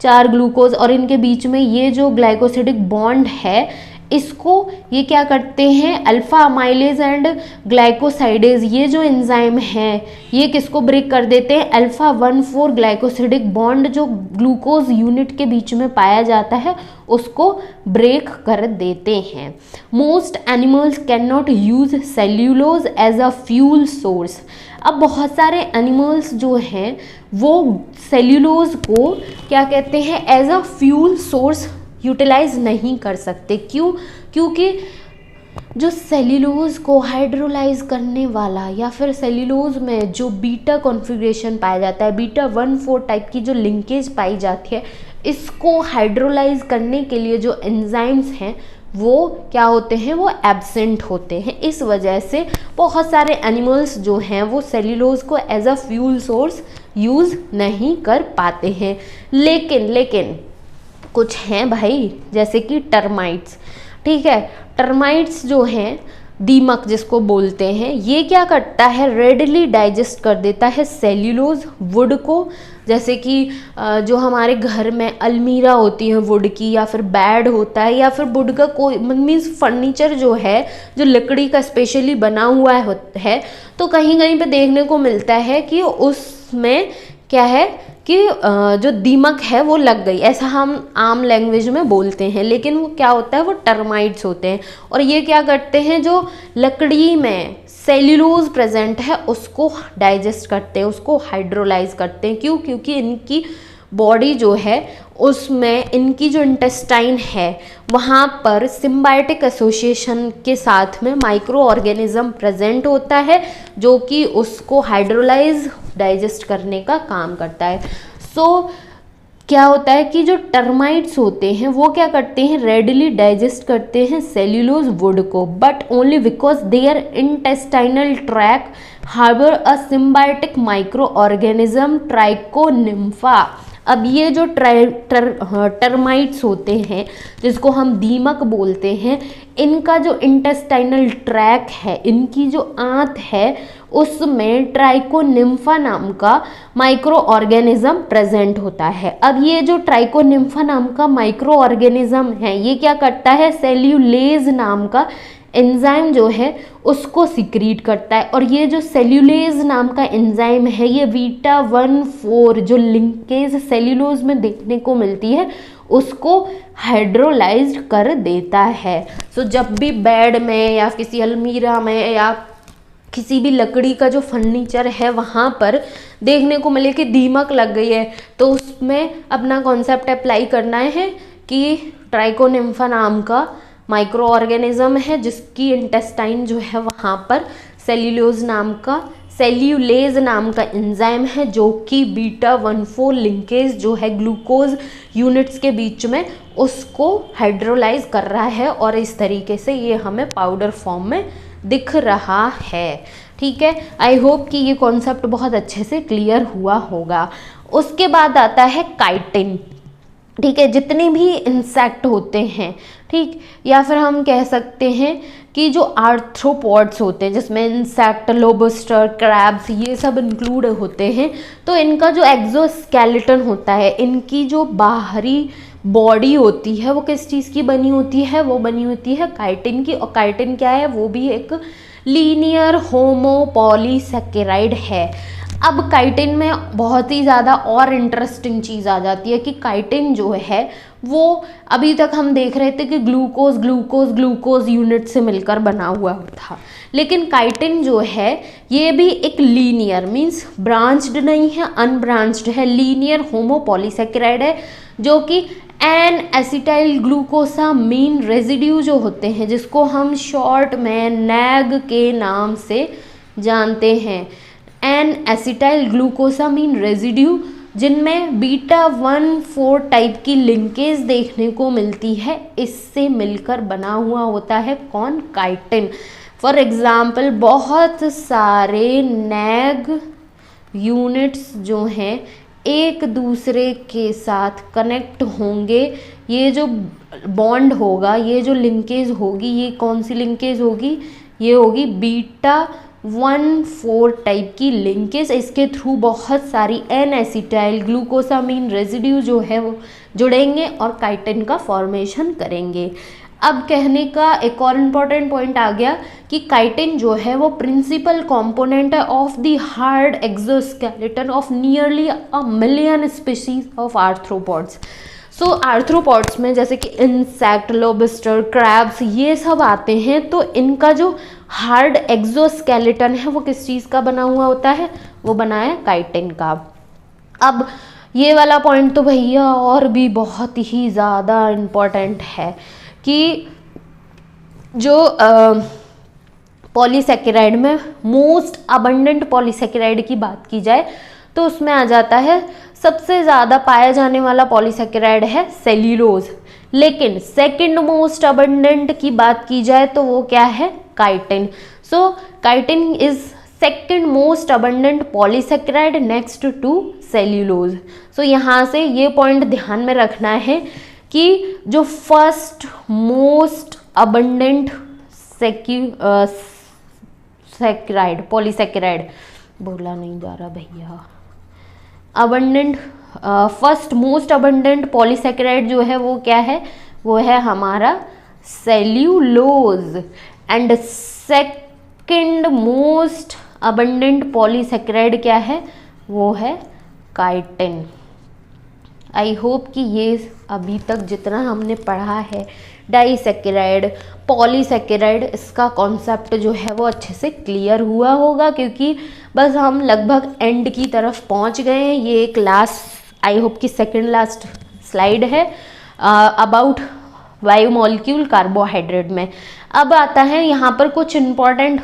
4 glucose, और इनके बीच में ये जो ग्लाइकोसिडिक बॉन्ड है इसको ये क्या करते हैं, अल्फा अमाइलेज एंड ग्लाइकोसाइडेज, ये जो एंजाइम हैं ये किसको ब्रेक कर देते हैं, अल्फा 1,4 ग्लाइकोसिडिक बॉन्ड जो ग्लूकोज यूनिट के बीच में पाया जाता है उसको ब्रेक कर देते हैं। Most animals can not use cellulose as a fuel source. अब बहुत सारे एनिमल्स जो हैं वो सेल्यूलोज को क्या कहते हैं, as a fuel source utilise नहीं कर सकते। क्यों? क्योंकि जो सेल्यूलोज को हाइड्रोलाइज करने वाला या फिर सेल्यूलोज में जो बीटा कॉन्फ़िगरेशन पाया जाता है, बीटा 1,4 टाइप की जो लिंकेज पाई जाती है, इसको हाइड्रोलाइज करने के लिए जो एंजाइम्स हैं वो क्या होते हैं, वो एब्सेंट होते हैं। इस वजह से बहुत सारे एनिमल्स जो हैं वो सेल्यूलोज को as a fuel source use नहीं कर पाते हैं। लेकिन कुछ हैं भाई, जैसे कि टर्माइट्स, ठीक है। टर्माइट्स जो हैं, दीमक जिसको बोलते हैं, ये क्या करता है, रेडली डाइजेस्ट कर देता है सेल्यूलोज वुड को। जैसे कि जो हमारे घर में अलमीरा होती है वुड की, या फिर बेड होता है, या फिर वुड का कोई मीन्स फर्नीचर जो है, जो लकड़ी का स्पेशली बना हुआ है, तो कहीं कहीं पे देखने को मिलता है कि उसमें क्या है कि जो दीमक है वो लग गई, ऐसा हम आम लैंग्वेज में बोलते हैं। लेकिन वो क्या होता है, वो टर्माइट्स होते हैं। और ये क्या करते हैं, जो लकड़ी में सेल्यूलोज प्रेजेंट है उसको डाइजेस्ट करते हैं, उसको हाइड्रोलाइज करते हैं। क्यों? क्योंकि इनकी बॉडी जो है उसमें इनकी जो इंटेस्टाइन है वहाँ पर सिम्बायोटिक एसोसिएशन के साथ में माइक्रो ऑर्गेनिज्म प्रेजेंट होता है, जो कि उसको हाइड्रोलाइज डाइजेस्ट करने का काम करता है। सो क्या होता है कि जो टर्माइट्स होते हैं वो क्या करते हैं, रेडली डाइजेस्ट करते हैं सेल्यूलोज वुड को, but only because their intestinal track harbour a symbiotic micro organism trichonympha. अब ये जो टर्माइट्स होते हैं, जिसको हम दीमक बोलते हैं, इनका जो इंटेस्टाइनल ट्रैक है, इनकी जो आंत है, उसमें ट्राइकोनिम्फा नाम का माइक्रो ऑर्गेनिज्म प्रेजेंट होता है। अब ये जो ट्राइकोनिम्फा नाम का माइक्रो ऑर्गेनिज्म है, ये क्या करता है, सेल्यूलेज नाम का एंजाइम जो है उसको सिक्रीट करता है। और ये जो सेल्यूलेज नाम का एंजाइम है, ये β14 जो लिंकेज सेल्यूलोज में देखने को मिलती है उसको हाइड्रोलाइज्ड कर देता है। सो जब भी बेड में या किसी अलमीरा में या किसी भी लकड़ी का जो फर्नीचर है वहाँ पर देखने को मिले कि दीमक लग गई है, तो उसमें अपना कॉन्सेप्ट अप्लाई करना है कि ट्राइकोनिम्फा नाम का माइक्रो ऑर्गेनिज्म है, जिसकी इंटेस्टाइन जो है वहाँ पर सेल्यूलेज नाम का एंजाइम है, जो कि β14 लिंकेज जो है ग्लूकोज यूनिट्स के बीच में उसको हाइड्रोलाइज कर रहा है। और इस तरीके से ये हमें पाउडर फॉर्म में दिख रहा है। ठीक है, आई होप कि ये कॉन्सेप्ट बहुत अच्छे से क्लियर हुआ होगा। उसके बाद आता है काइटिन। ठीक है, जितने भी इंसेक्ट होते हैं, ठीक, या फिर हम कह सकते हैं कि जो आर्थ्रोपॉड्स होते हैं, जिसमें इंसेक्ट, लोबस्टर, क्रैब्स, ये सब इंक्लूड होते हैं, तो इनका जो एक्सोस्केलेटन होता है, इनकी जो बाहरी बॉडी होती है वो किस चीज़ की बनी होती है, वो बनी होती है काइटिन की। और काइटिन क्या है, वो भी एक लीनियर होमोपॉलीसैकेराइड है। अब काइटिन में बहुत ही ज़्यादा और इंटरेस्टिंग चीज़ आ जाती है कि काइटिन जो है वो अभी तक हम देख रहे थे कि ग्लूकोज यूनिट से मिलकर बना हुआ था, लेकिन काइटिन जो है ये भी एक लीनियर मीन्स ब्रांच्ड नहीं है, अनब्रांच्ड है, लीनियर होमोपॉलीसैकेराइड है, जो कि एन एसिटाइल ग्लूकोसामीन रेजिड्यू जो होते हैं, जिसको हम शॉर्ट में नैग के नाम से जानते हैं, एन एसिटाइल ग्लूकोसामीन रेजिड्यू, जिनमें β14 टाइप की लिंकेज देखने को मिलती है, इससे मिलकर बना हुआ होता है कौन, काइटिन। फॉर एग्जाम्पल बहुत सारे नैग यूनिट्स जो हैं एक दूसरे के साथ कनेक्ट होंगे, ये जो बॉन्ड होगा, ये जो लिंकेज होगी, ये कौन सी लिंकेज होगी, ये होगी β14 टाइप की लिंकेज। इसके थ्रू बहुत सारी एन एसिटाइल ग्लूकोसामीन रेजिड्यू जो है वो जुड़ेंगे और काइटिन का फॉर्मेशन करेंगे। अब कहने का एक और इम्पॉर्टेंट पॉइंट आ गया कि काइटिन जो है वो प्रिंसिपल कंपोनेंट है of the hard exoskeleton of nearly 1 million species of arthropods. So arthropods में जैसे कि इंसेक्ट, लोबस्टर, क्रैब्स, ये सब आते हैं, तो इनका जो हार्ड एक्सोस्केलेटन है वो किस चीज़ का बना हुआ होता है, वो बना है काइटिन का। अब ये वाला पॉइंट तो भैया और भी बहुत ही ज़्यादा इम्पॉर्टेंट है कि जो पॉलीसैकेराइड में मोस्ट अबंडेंट पॉलीसैकेराइड की बात की जाए तो उसमें आ जाता है सबसे ज़्यादा पाया जाने वाला पॉलीसेकेराइड है सेल्यूलोज। लेकिन सेकंड मोस्ट अबंडेंट की बात की जाए तो वो क्या है, chitin. So chitin is second most abundant polysaccharide next to cellulose. So यहाँ से ये पॉइंट ध्यान में रखना है कि जो first most abundant saccharide polysaccharide, बोला नहीं जा रहा भैया, abundant first most abundant polysaccharide जो है वो क्या है, वो है हमारा cellulose. And second most abundant polysaccharide क्या है, वो है काइटिन। आई होप कि ये अभी तक जितना हमने पढ़ा है डाइसेकेराइड, पॉलीसेकेराइड, इसका कॉन्सेप्ट जो है वो अच्छे से क्लियर हुआ होगा, क्योंकि बस हम लगभग एंड की तरफ पहुंच गए हैं। ये एक लास्ट, आई होप कि सेकंड लास्ट स्लाइड है अबाउट बायोमॉलिक्यूल कार्बोहाइड्रेट में। अब आता है यहाँ पर कुछ इम्पॉर्टेंट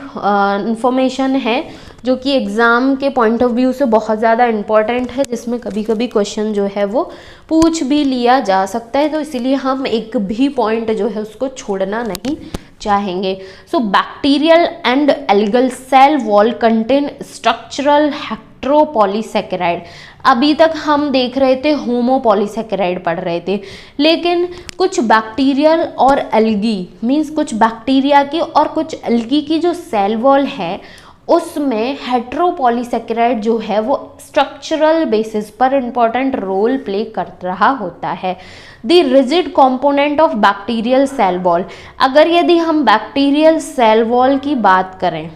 इंफॉर्मेशन है जो कि एग्ज़ाम के पॉइंट ऑफ व्यू से बहुत ज़्यादा इम्पॉर्टेंट है, जिसमें कभी कभी क्वेश्चन जो है वो पूछ भी लिया जा सकता है, तो इसीलिए हम एक भी पॉइंट जो है उसको छोड़ना नहीं चाहेंगे। So bacterial and algal cell wall contain structural heteropolysaccharide. अभी तक हम देख रहे थे होमोपॉलीसेकेराइड पढ़ रहे थे, लेकिन कुछ बैक्टीरियल और एल्गी मीन्स कुछ बैक्टीरिया की और कुछ एल्गी की जो सेल वॉल है उसमें हेट्रोपॉलीसेकेराइड जो है वो स्ट्रक्चरल बेसिस पर इंपॉर्टेंट रोल प्ले कर रहा होता है। The rigid component of bacterial cell wall, अगर यदि हम बैक्टीरियल सेल वॉल की बात करें,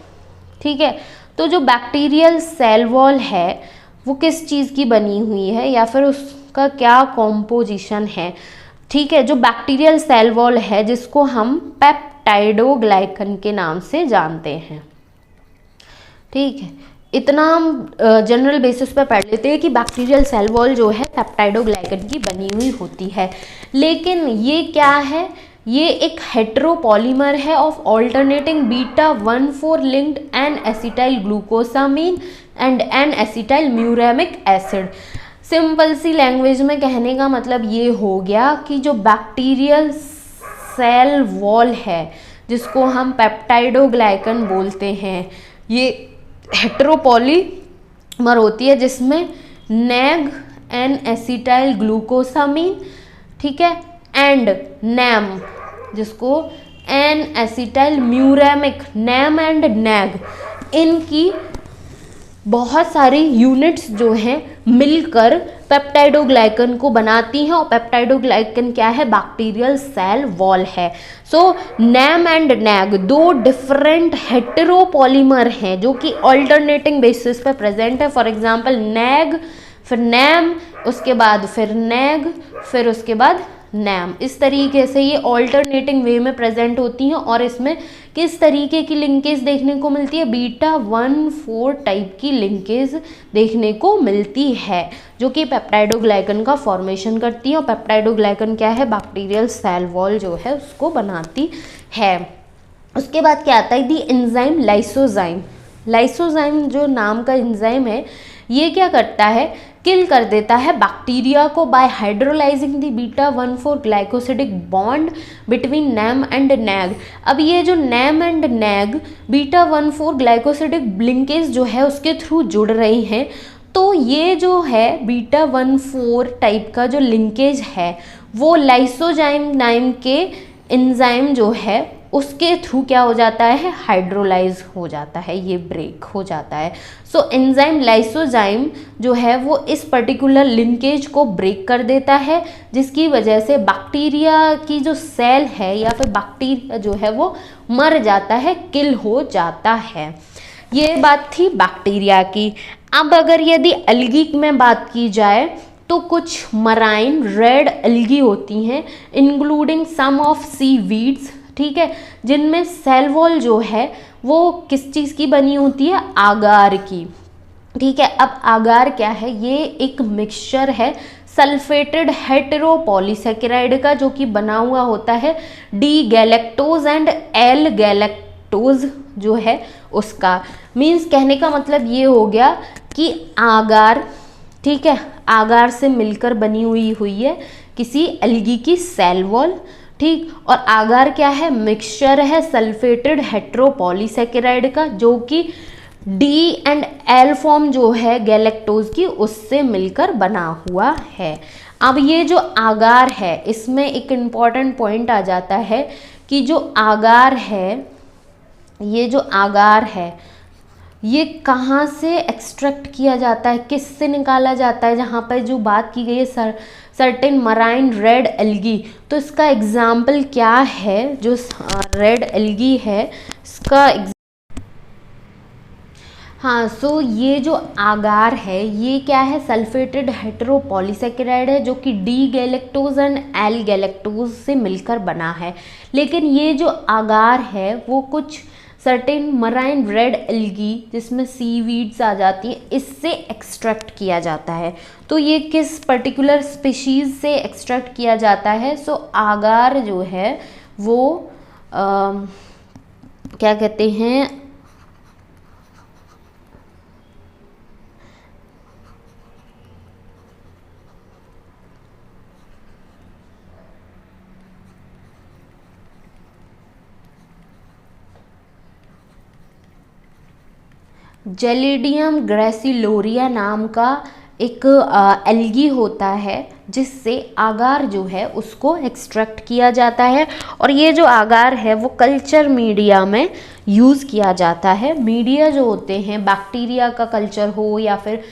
ठीक है, तो जो बैक्टीरियल सेल वॉल है वो किस चीज़ की बनी हुई है या फिर उसका क्या कॉम्पोजिशन है, ठीक है। जो बैक्टीरियल सेल वॉल है जिसको हम पेप्टाइडोग्लाइकन के नाम से जानते हैं, ठीक है, इतना हम जनरल बेसिस पे पढ़ लेते हैं कि बैक्टीरियल सेल वॉल जो है पेप्टाइडोग्लाइकन की बनी हुई होती है। लेकिन ये क्या है, ये एक हेट्रोपॉलीमर है of alternating beta 1,4 linked N acetyl glucosamine and N acetyl muramic acid. Simple सी लैंग्वेज में कहने का मतलब ये हो गया कि जो बैक्टीरियल सेल वॉल है जिसको हम पेप्टाइडोग्लाइकन बोलते हैं, ये हेट्रोपॉलीमर होती है जिसमें नैग एन एसिटाइल ग्लूकोसामीन, ठीक है, एंड नैम जिसको N acetyl muramic, NAM and NAG, इनकी बहुत सारी यूनिट्स जो हैं मिलकर पेप्टाइडोग्लाइकन को बनाती हैं। और पेप्टाइडोग्लाइकन क्या है, बैक्टीरियल सेल वॉल है। सो नैम एंड नैग दो डिफरेंट हेटेरोपॉलीमर हैं जो कि ऑल्टरनेटिंग बेसिस पे प्रेजेंट है। फॉर एग्जांपल नैग, फिर नैम, उसके बाद फिर नैग, फिर उसके बाद नैम, इस तरीके से ये ऑल्टरनेटिंग वे में प्रेजेंट होती हैं। और इसमें किस तरीके की लिंकेज देखने को मिलती है, बीटा 1,4 टाइप की लिंकेज देखने को मिलती है जो कि पेप्टाइडोग्लाइकन का फॉर्मेशन करती है। और पेप्टाइडोग्लाइकन क्या है, बैक्टीरियल सेल वॉल जो है उसको बनाती है। उसके बाद क्या आता है, दी एंजाइम लाइसोजाइम। लाइसोजाइम जो नाम का एंजाइम है ये क्या करता है, किल कर देता है बैक्टीरिया को by hydrolysing the beta 1,4 glycosidic bond between NAM and NAG. अब ये जो NAM and NAG beta 1,4 glycosidic linkage जो है उसके थ्रू जुड़ रही हैं, तो ये जो है बीटा 1,4 टाइप का जो लिंकेज है वो लाइसोजाइम नाम के एंजाइम जो है उसके थ्रू क्या हो जाता है, हाइड्रोलाइज हो जाता है, ये ब्रेक हो जाता है। सो एंजाइम लाइसोजाइम जो है वो इस पर्टिकुलर लिंकेज को ब्रेक कर देता है, जिसकी वजह से बैक्टीरिया की जो सेल है या फिर बैक्टीरिया जो है वो मर जाता है, किल हो जाता है। ये बात थी बैक्टीरिया की। अब अगर यदि एल्गी में बात की जाए तो कुछ मराइन रेड एल्गी होती हैं including some of seaweeds, ठीक है, जिनमें सेल वॉल जो है वो किस चीज़ की बनी होती है, आगार की, ठीक है। अब आगार क्या है, ये एक मिक्सचर है सल्फेटेड हेटेरोपॉलीसेकेराइड का जो कि बना हुआ होता है D galactose and L galactose galactose जो है उसका। मीन्स कहने का मतलब ये हो गया कि आगार, ठीक है, आगार से मिलकर बनी हुई है किसी एल्गी की सेल वॉल, ठीक। और आगार क्या है, मिक्सचर है सल्फेटेड हेट्रोपॉलीसेकेराइड का, जो कि डी एंड एल फॉर्म जो है गैलेक्टोज की उससे मिलकर बना हुआ है। अब ये जो आगार है इसमें एक इम्पॉर्टेंट पॉइंट आ जाता है कि जो आगार है, ये जो आगार है ये कहाँ से एक्सट्रैक्ट किया जाता है, किससे निकाला जाता है। जहाँ पर जो बात की गई है सर्टेन मराइन रेड एल्गी, तो इसका एग्जाम्पल क्या है, जो रेड एल्गी है इसका हाँ, सो ये जो आगार है ये क्या है, सल्फेटेड हेट्रोपॉलीसेकेराइड है, जो कि D galactose and L galactose से मिलकर बना है। लेकिन ये जो आगार है वो कुछ सर्टेन मराइन रेड एल्गी, जिसमें सीवीड्स आ जाती हैं, इससे एक्सट्रैक्ट किया जाता है। तो ये किस पर्टिकुलर स्पीशीज़ से एक्सट्रैक्ट किया जाता है। सो आगार जो है वो क्या कहते हैं, जेलिडियम ग्रेसिलोरिया नाम का एक एल्गी होता है जिससे आगार जो है उसको एक्सट्रैक्ट किया जाता है। और ये जो आगार है वो कल्चर मीडिया में यूज़ किया जाता है। मीडिया जो होते हैं, बैक्टीरिया का कल्चर हो या फिर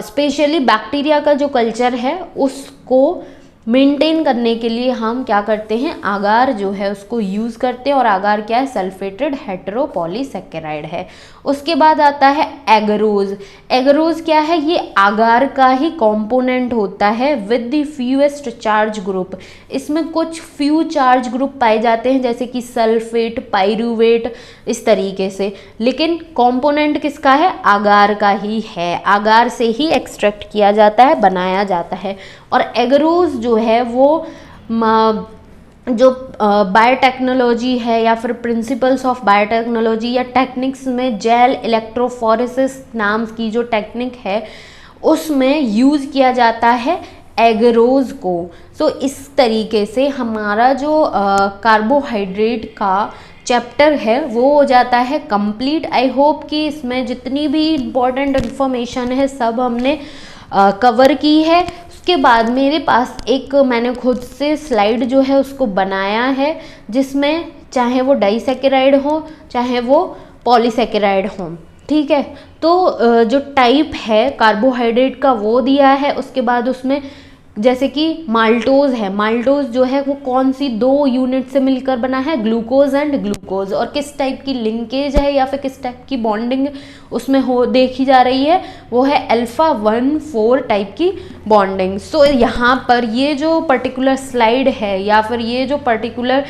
स्पेशली बैक्टीरिया का जो कल्चर है उसको मेंटेन करने के लिए हम क्या करते हैं, आगार जो है उसको यूज़ करते हैं। और आगार क्या है, सल्फेटेड हेट्रोपॉलीसेकेराइड है। उसके बाद आता है एगरोज। एगरोज क्या है, ये आगार का ही कंपोनेंट होता है with the fewest charge group. इसमें कुछ फ्यू चार्ज ग्रुप पाए जाते हैं जैसे कि सल्फेट, पाइरूवेट, इस तरीके से। लेकिन कंपोनेंट किसका है, आगार का ही है। आगार से ही एक्सट्रैक्ट किया जाता है, बनाया जाता है। और एगरोज जो है वो जो बायोटेक्नोलॉजी है या फिर प्रिंसिपल्स ऑफ बायोटेक्नोलॉजी या टेक्निक्स में जेल इलेक्ट्रोफोरेसिस नाम की जो टेक्निक है उसमें यूज़ किया जाता है एगरोज को। सो इस तरीके से हमारा जो कार्बोहाइड्रेट का चैप्टर है वो हो जाता है कंप्लीट। आई होप कि इसमें जितनी भी इम्पोर्टेंट इन्फॉर्मेशन है सब हमने कवर की है। उसके बाद मेरे पास एक मैंने खुद से स्लाइड जो है उसको बनाया है जिसमें चाहे वो डाइसेकेराइड हो चाहे वो पॉलीसेकेराइड हो, ठीक है। तो जो टाइप है कार्बोहाइड्रेट का वो दिया है। उसके बाद उसमें जैसे कि माल्टोज है, माल्टोज जो है वो कौन सी दो यूनिट से मिलकर बना है, ग्लूकोज एंड ग्लूकोज। और किस टाइप की लिंकेज है या फिर किस टाइप की बॉन्डिंग उसमें हो देखी जा रही है, वो है अल्फा 1,4 टाइप की बॉन्डिंग। सो यहाँ पर ये जो पर्टिकुलर स्लाइड है या फिर ये जो पर्टिकुलर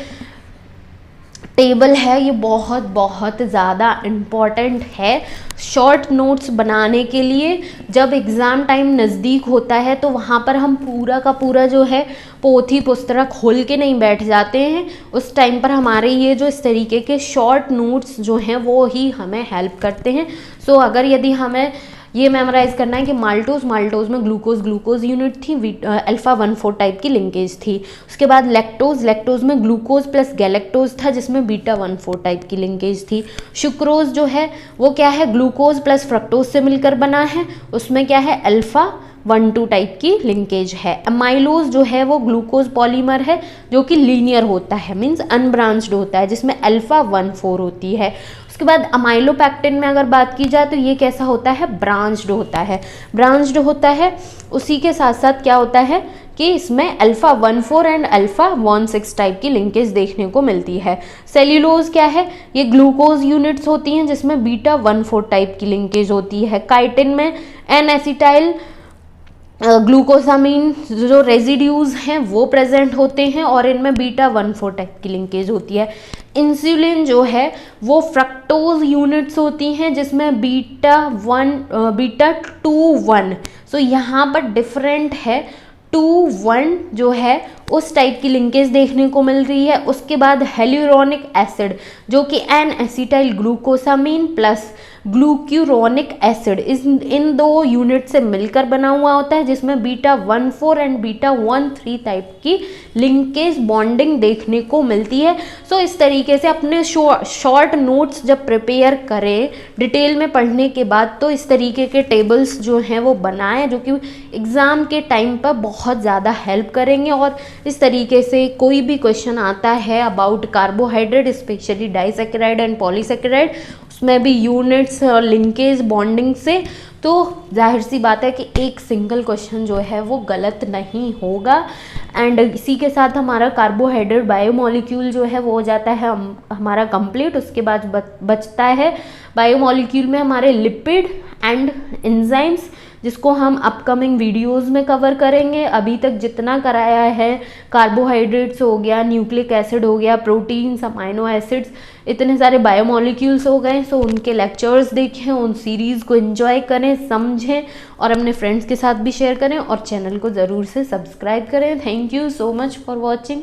टेबल है ये बहुत बहुत ज़्यादा इम्पॉर्टेंट है शॉर्ट नोट्स बनाने के लिए। जब एग्ज़ाम टाइम नज़दीक होता है तो वहाँ पर हम पूरा का पूरा जो है पोथी पुस्तक खोल के नहीं बैठ जाते हैं। उस टाइम पर हमारे ये जो इस तरीके के शॉर्ट नोट्स जो हैं वो ही हमें हेल्प करते हैं। सो अगर यदि हमें ये मेमोराइज करना है कि माल्टोज में ग्लूकोज यूनिट थी, अल्फा 1,4 टाइप की लिंकेज थी। उसके बाद लैक्टोज में ग्लूकोज प्लस गैलेक्टोज था जिसमें बीटा 1,4 टाइप की लिंकेज थी। सुक्रोज जो है वो क्या है, ग्लूकोज प्लस फ्रक्टोज से मिलकर बना है, उसमें क्या है अल्फा 1,2 टाइप की लिंकेज है। अमाइलोज जो है वो ग्लूकोज पॉलीमर है जो कि लीनियर होता है, मीन्स अनब्रांच्ड होता है, जिसमें अल्फा 1,4 होती है। उसके बाद अमाइलोपैक्टिन में अगर बात की जाए तो ये कैसा होता है, ब्रांच्ड होता है। उसी के साथ साथ क्या होता है कि इसमें अल्फा 1,4 एंड अल्फा 1,6 टाइप की लिंकेज देखने को मिलती है। सेल्यूलोज क्या है, ये ग्लूकोज यूनिट्स होती हैं जिसमें बीटा 1,4 टाइप की लिंकेज होती है। काइटिन में एन एसिटाइल ग्लूकोसामीन जो रेजिड्यूज हैं वो प्रेजेंट होते हैं और इनमें बीटा 1,4 टाइप की लिंकेज होती है। इंसुलिन जो है वो फ्रक्टोज यूनिट्स होती हैं जिसमें बीटा 2,1। सो यहाँ पर डिफरेंट है, 2,1 जो है उस टाइप की लिंकेज देखने को मिल रही है। उसके बाद हेल्यूरोनिक एसिड जो कि N acetyl glucosamine plus glucuronic acid इन दो यूनिट से मिलकर बना हुआ होता है, जिसमें बीटा 1,4 एंड बीटा 1,3 टाइप की लिंकेज बॉन्डिंग देखने को मिलती है। सो इस तरीके से अपने शॉर्ट नोट्स जब प्रिपेयर करें डिटेल में पढ़ने के बाद, तो इस तरीके के टेबल्स जो हैं वो बनाएं, जो कि एग्ज़ाम के टाइम पर बहुत ज़्यादा हेल्प करेंगे। और इस तरीके से कोई भी क्वेश्चन आता है about carbohydrate, specially disaccharide and polysaccharide, उसमें भी यूनिट्स और लिंकेज बॉन्डिंग से, तो जाहिर सी बात है कि एक सिंगल क्वेश्चन जो है वो गलत नहीं होगा। एंड इसी के साथ हमारा कार्बोहाइड्रेट बायोमॉलिक्यूल जो है वो हो जाता है हमारा कंप्लीट। उसके बाद बचता है बायोमॉलिक्यूल में हमारे लिपिड एंड एंजाइम्स, जिसको हम अपकमिंग वीडियोस में कवर करेंगे। अभी तक जितना कराया है, कार्बोहाइड्रेट्स हो गया, न्यूक्लिक एसिड हो गया, प्रोटीन्स, अमाइनो एसिड्स, इतने सारे बायोमॉलिक्यूल्स हो गए। सो उनके लेक्चर्स देखें, उन सीरीज़ को एंजॉय करें, समझें और अपने फ्रेंड्स के साथ भी शेयर करें और चैनल को ज़रूर से सब्सक्राइब करें। Thank you so much for watching.